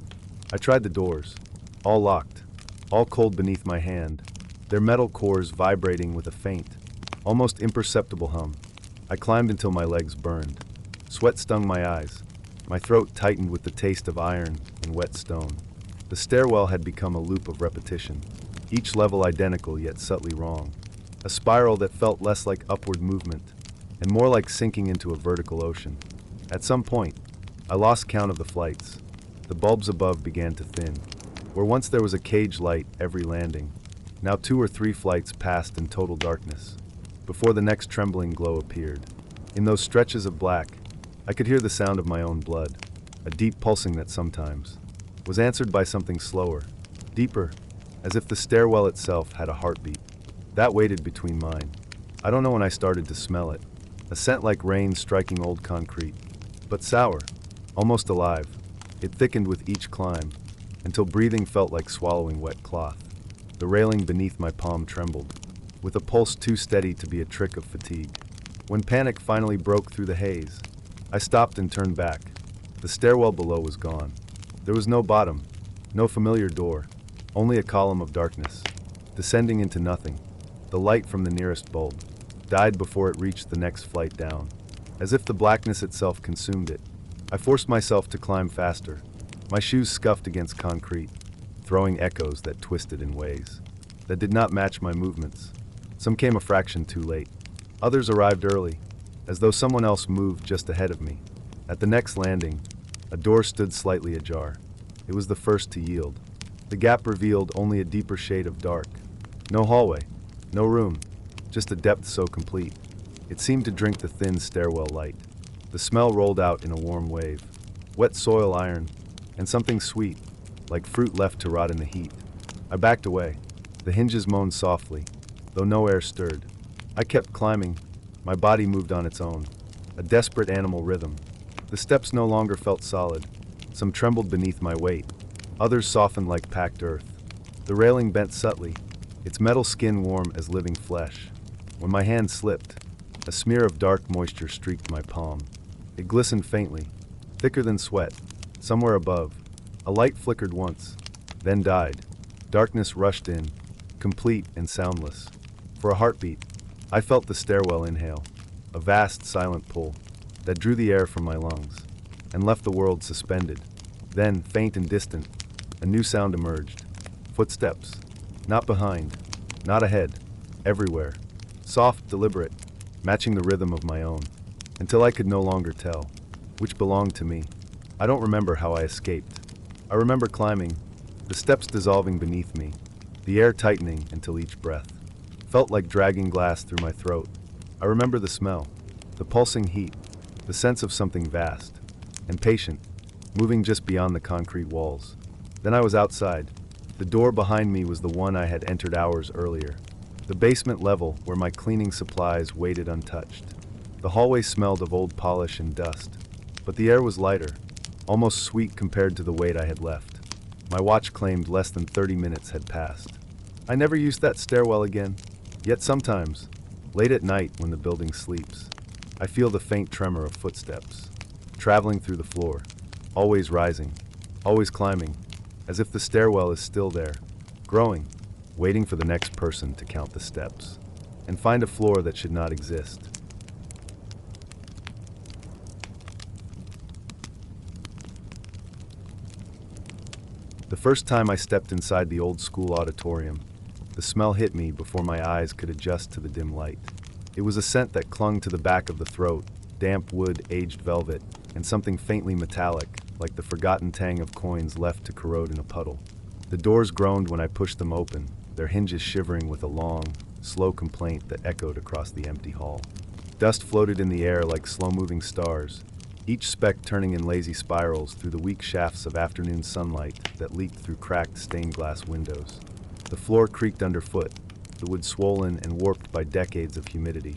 I tried the doors, all locked, all cold beneath my hand, their metal cores vibrating with a faint, almost imperceptible hum. I climbed until my legs burned. Sweat stung my eyes. My throat tightened with the taste of iron and wet stone. The stairwell had become a loop of repetition, each level identical yet subtly wrong. A spiral that felt less like upward movement and more like sinking into a vertical ocean. At some point, I lost count of the flights. The bulbs above began to thin. Where once there was a cage light every landing, now 2 or 3 flights passed in total darkness, before the next trembling glow appeared. In those stretches of black, I could hear the sound of my own blood, a deep pulsing that sometimes was answered by something slower, deeper, as if the stairwell itself had a heartbeat. That waited between mine. I don't know when I started to smell it, a scent like rain striking old concrete, but sour, almost alive. It thickened with each climb, until breathing felt like swallowing wet cloth. The railing beneath my palm trembled, with a pulse too steady to be a trick of fatigue. When panic finally broke through the haze, I stopped and turned back. The stairwell below was gone. There was no bottom, no familiar door, only a column of darkness, descending into nothing. The light from the nearest bulb died before it reached the next flight down, as if the blackness itself consumed it. I forced myself to climb faster. My shoes scuffed against concrete, throwing echoes that twisted in ways that did not match my movements. Some came a fraction too late. Others arrived early, as though someone else moved just ahead of me. At the next landing, a door stood slightly ajar. It was the first to yield. The gap revealed only a deeper shade of dark. No hallway, no room, just a depth so complete it seemed to drink the thin stairwell light. The smell rolled out in a warm wave. Wet soil iron, and something sweet, like fruit left to rot in the heat. I backed away. The hinges moaned softly, though no air stirred. I kept climbing. My body moved on its own, a desperate animal rhythm. The steps no longer felt solid. Some trembled beneath my weight. Others softened like packed earth. The railing bent subtly, its metal skin warm as living flesh. When my hand slipped, a smear of dark moisture streaked my palm. It glistened faintly, thicker than sweat. Somewhere above, a light flickered once, then died. Darkness rushed in, complete and soundless. For a heartbeat, I felt the stairwell inhale, a vast, silent pull that drew the air from my lungs and left the world suspended. Then, faint and distant, a new sound emerged. Footsteps. Not behind, not ahead, everywhere. Soft, deliberate, matching the rhythm of my own, until I could no longer tell which belonged to me. I don't remember how I escaped. I remember climbing, the steps dissolving beneath me, the air tightening until each breath felt like dragging glass through my throat. I remember the smell, the pulsing heat, the sense of something vast and patient, moving just beyond the concrete walls. Then I was outside. The door behind me was the one I had entered hours earlier, the basement level where my cleaning supplies waited untouched. The hallway smelled of old polish and dust, but the air was lighter, almost sweet compared to the weight I had left. My watch claimed less than 30 minutes had passed. I never used that stairwell again, yet sometimes, late at night when the building sleeps, I feel the faint tremor of footsteps, traveling through the floor, always rising, always climbing, as if the stairwell is still there, growing, waiting for the next person to count the steps and find a floor that should not exist. The first time I stepped inside the old school auditorium, the smell hit me before my eyes could adjust to the dim light. It was a scent that clung to the back of the throat, damp wood, aged velvet, and something faintly metallic, like the forgotten tang of coins left to corrode in a puddle. The doors groaned when I pushed them open, their hinges shivering with a long, slow complaint that echoed across the empty hall. Dust floated in the air like slow-moving stars, each speck turning in lazy spirals through the weak shafts of afternoon sunlight that leaked through cracked stained glass windows. The floor creaked underfoot, the wood swollen and warped by decades of humidity.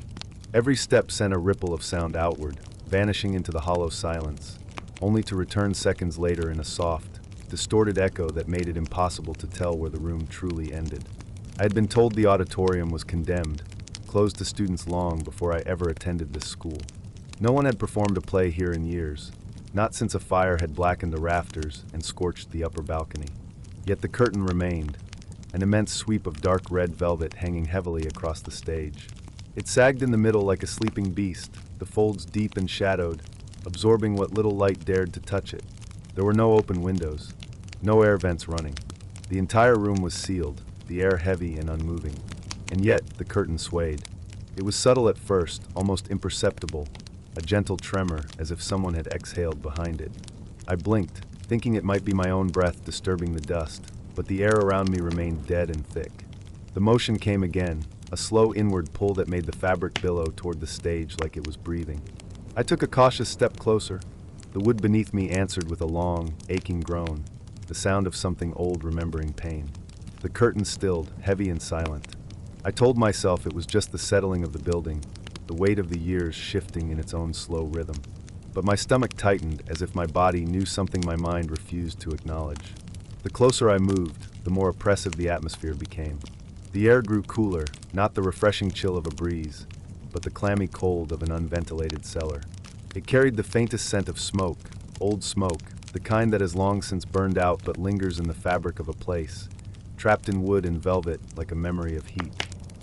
Every step sent a ripple of sound outward, vanishing into the hollow silence, only to return seconds later in a soft, distorted echo that made it impossible to tell where the room truly ended. I had been told the auditorium was condemned, closed to students long before I ever attended this school. No one had performed a play here in years, not since a fire had blackened the rafters and scorched the upper balcony. Yet the curtain remained, an immense sweep of dark red velvet hanging heavily across the stage. It sagged in the middle like a sleeping beast, the folds deep and shadowed, absorbing what little light dared to touch it. There were no open windows, no air vents running. The entire room was sealed, the air heavy and unmoving. And yet the curtain swayed. It was subtle at first, almost imperceptible, a gentle tremor as if someone had exhaled behind it. I blinked, thinking it might be my own breath disturbing the dust, but the air around me remained dead and thick. The motion came again, a slow inward pull that made the fabric billow toward the stage like it was breathing. I took a cautious step closer. The wood beneath me answered with a long, aching groan, the sound of something old remembering pain. The curtain stilled, heavy and silent. I told myself it was just the settling of the building, the weight of the years shifting in its own slow rhythm. But my stomach tightened as if my body knew something my mind refused to acknowledge. The closer I moved, the more oppressive the atmosphere became. The air grew cooler, not the refreshing chill of a breeze, but the clammy cold of an unventilated cellar. It carried the faintest scent of smoke, old smoke, the kind that has long since burned out but lingers in the fabric of a place, trapped in wood and velvet like a memory of heat.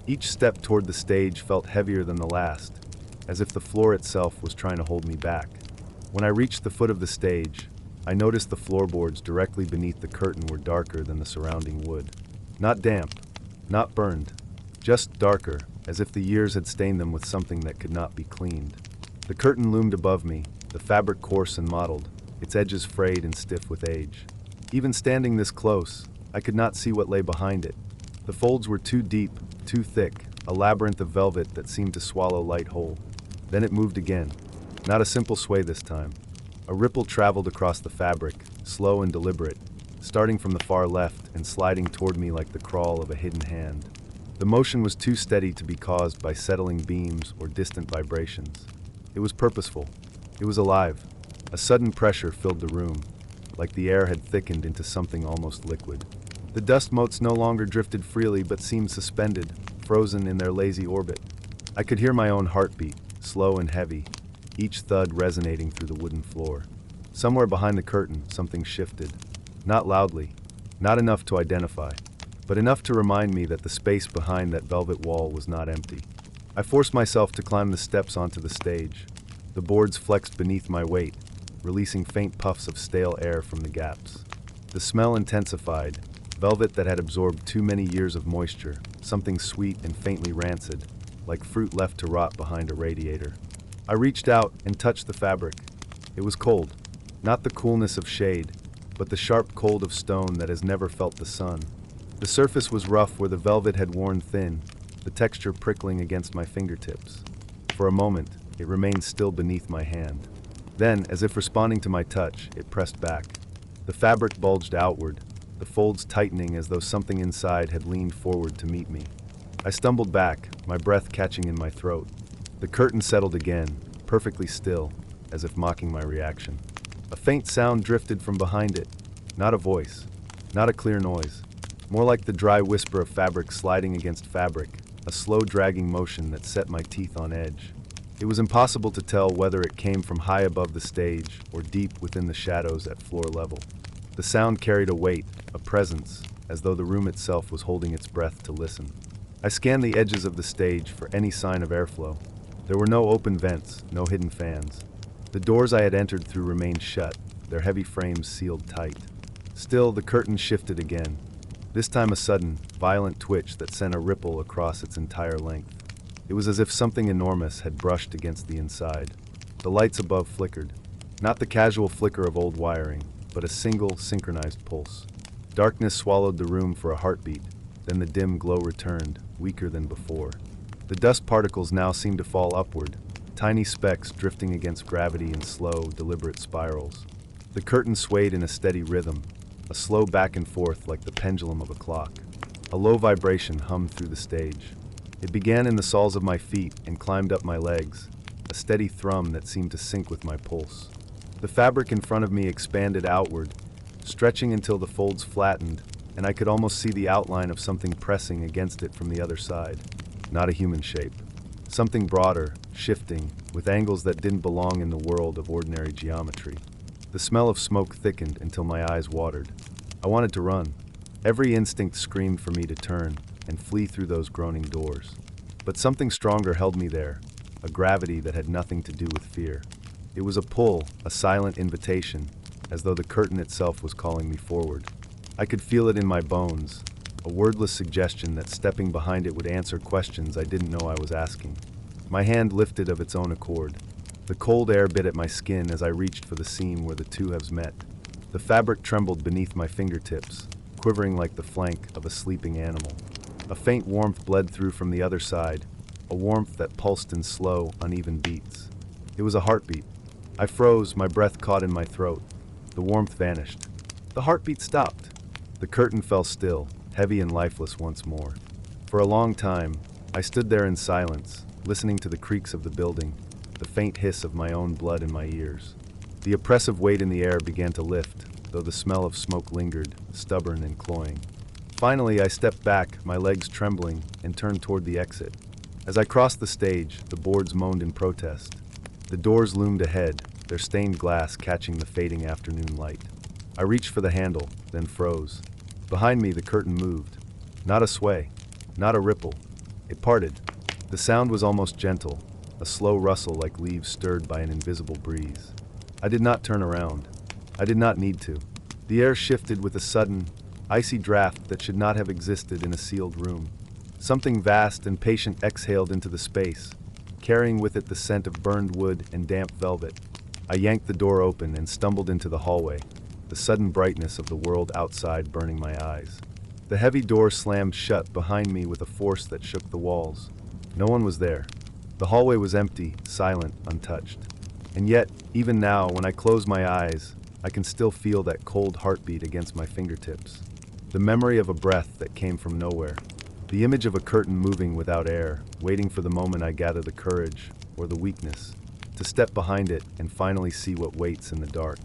Each step toward the stage felt heavier than the last, as if the floor itself was trying to hold me back. When I reached the foot of the stage, I noticed the floorboards directly beneath the curtain were darker than the surrounding wood. Not damp, not burned, just darker, as if the years had stained them with something that could not be cleaned. The curtain loomed above me, the fabric coarse and mottled, its edges frayed and stiff with age. Even standing this close, I could not see what lay behind it. The folds were too deep, too thick, a labyrinth of velvet that seemed to swallow light whole. Then it moved again. Not a simple sway this time. A ripple traveled across the fabric, slow and deliberate, starting from the far left and sliding toward me like the crawl of a hidden hand. The motion was too steady to be caused by settling beams or distant vibrations. It was purposeful. It was alive. A sudden pressure filled the room, like the air had thickened into something almost liquid. The dust motes no longer drifted freely but seemed suspended, frozen in their lazy orbit. I could hear my own heartbeat, slow and heavy, each thud resonating through the wooden floor. Somewhere behind the curtain, something shifted. Not loudly, not enough to identify, but enough to remind me that the space behind that velvet wall was not empty. I forced myself to climb the steps onto the stage. The boards flexed beneath my weight, releasing faint puffs of stale air from the gaps. The smell intensified, velvet that had absorbed too many years of moisture, something sweet and faintly rancid, like fruit left to rot behind a radiator. I reached out and touched the fabric. It was cold, not the coolness of shade, but the sharp cold of stone that has never felt the sun. The surface was rough where the velvet had worn thin, the texture prickling against my fingertips. For a moment, it remained still beneath my hand. Then, as if responding to my touch, it pressed back. The fabric bulged outward, the folds tightening as though something inside had leaned forward to meet me. I stumbled back, my breath catching in my throat. The curtain settled again, perfectly still, as if mocking my reaction. A faint sound drifted from behind it. Not a voice, not a clear noise. More like the dry whisper of fabric sliding against fabric, a slow dragging motion that set my teeth on edge. It was impossible to tell whether it came from high above the stage or deep within the shadows at floor level. The sound carried a weight, a presence, as though the room itself was holding its breath to listen. I scanned the edges of the stage for any sign of airflow. There were no open vents, no hidden fans. The doors I had entered through remained shut, their heavy frames sealed tight. Still, the curtain shifted again, this time a sudden, violent twitch that sent a ripple across its entire length. It was as if something enormous had brushed against the inside. The lights above flickered, not the casual flicker of old wiring, but a single, synchronized pulse. Darkness swallowed the room for a heartbeat, then the dim glow returned, weaker than before. The dust particles now seemed to fall upward, tiny specks drifting against gravity in slow, deliberate spirals. The curtain swayed in a steady rhythm, a slow back and forth like the pendulum of a clock. A low vibration hummed through the stage. It began in the soles of my feet and climbed up my legs, a steady thrum that seemed to sync with my pulse. The fabric in front of me expanded outward, stretching until the folds flattened, and I could almost see the outline of something pressing against it from the other side. Not a human shape. Something broader, shifting, with angles that didn't belong in the world of ordinary geometry. The smell of smoke thickened until my eyes watered. I wanted to run. Every instinct screamed for me to turn and flee through those groaning doors. But something stronger held me there, a gravity that had nothing to do with fear. It was a pull, a silent invitation, as though the curtain itself was calling me forward. I could feel it in my bones, a wordless suggestion that stepping behind it would answer questions I didn't know I was asking. My hand lifted of its own accord. The cold air bit at my skin as I reached for the seam where the two halves met. The fabric trembled beneath my fingertips, quivering like the flank of a sleeping animal. A faint warmth bled through from the other side, a warmth that pulsed in slow, uneven beats. It was a heartbeat. I froze, my breath caught in my throat. The warmth vanished. The heartbeat stopped. The curtain fell still, heavy and lifeless once more. For a long time, I stood there in silence, listening to the creaks of the building, the faint hiss of my own blood in my ears. The oppressive weight in the air began to lift, though the smell of smoke lingered, stubborn and cloying. Finally, I stepped back, my legs trembling, and turned toward the exit. As I crossed the stage, the boards moaned in protest. The doors loomed ahead, their stained glass catching the fading afternoon light. I reached for the handle, then froze. Behind me, the curtain moved. Not a sway, not a ripple. It parted. The sound was almost gentle, a slow rustle like leaves stirred by an invisible breeze. I did not turn around. I did not need to. The air shifted with a sudden, icy draft that should not have existed in a sealed room. Something vast and patient exhaled into the space, carrying with it the scent of burned wood and damp velvet. I yanked the door open and stumbled into the hallway, the sudden brightness of the world outside burning my eyes. The heavy door slammed shut behind me with a force that shook the walls. No one was there. The hallway was empty, silent, untouched. And yet, even now, when I close my eyes, I can still feel that cold heartbeat against my fingertips. The memory of a breath that came from nowhere. The image of a curtain moving without air, waiting for the moment I gather the courage, or the weakness, to step behind it and finally see what waits in the dark.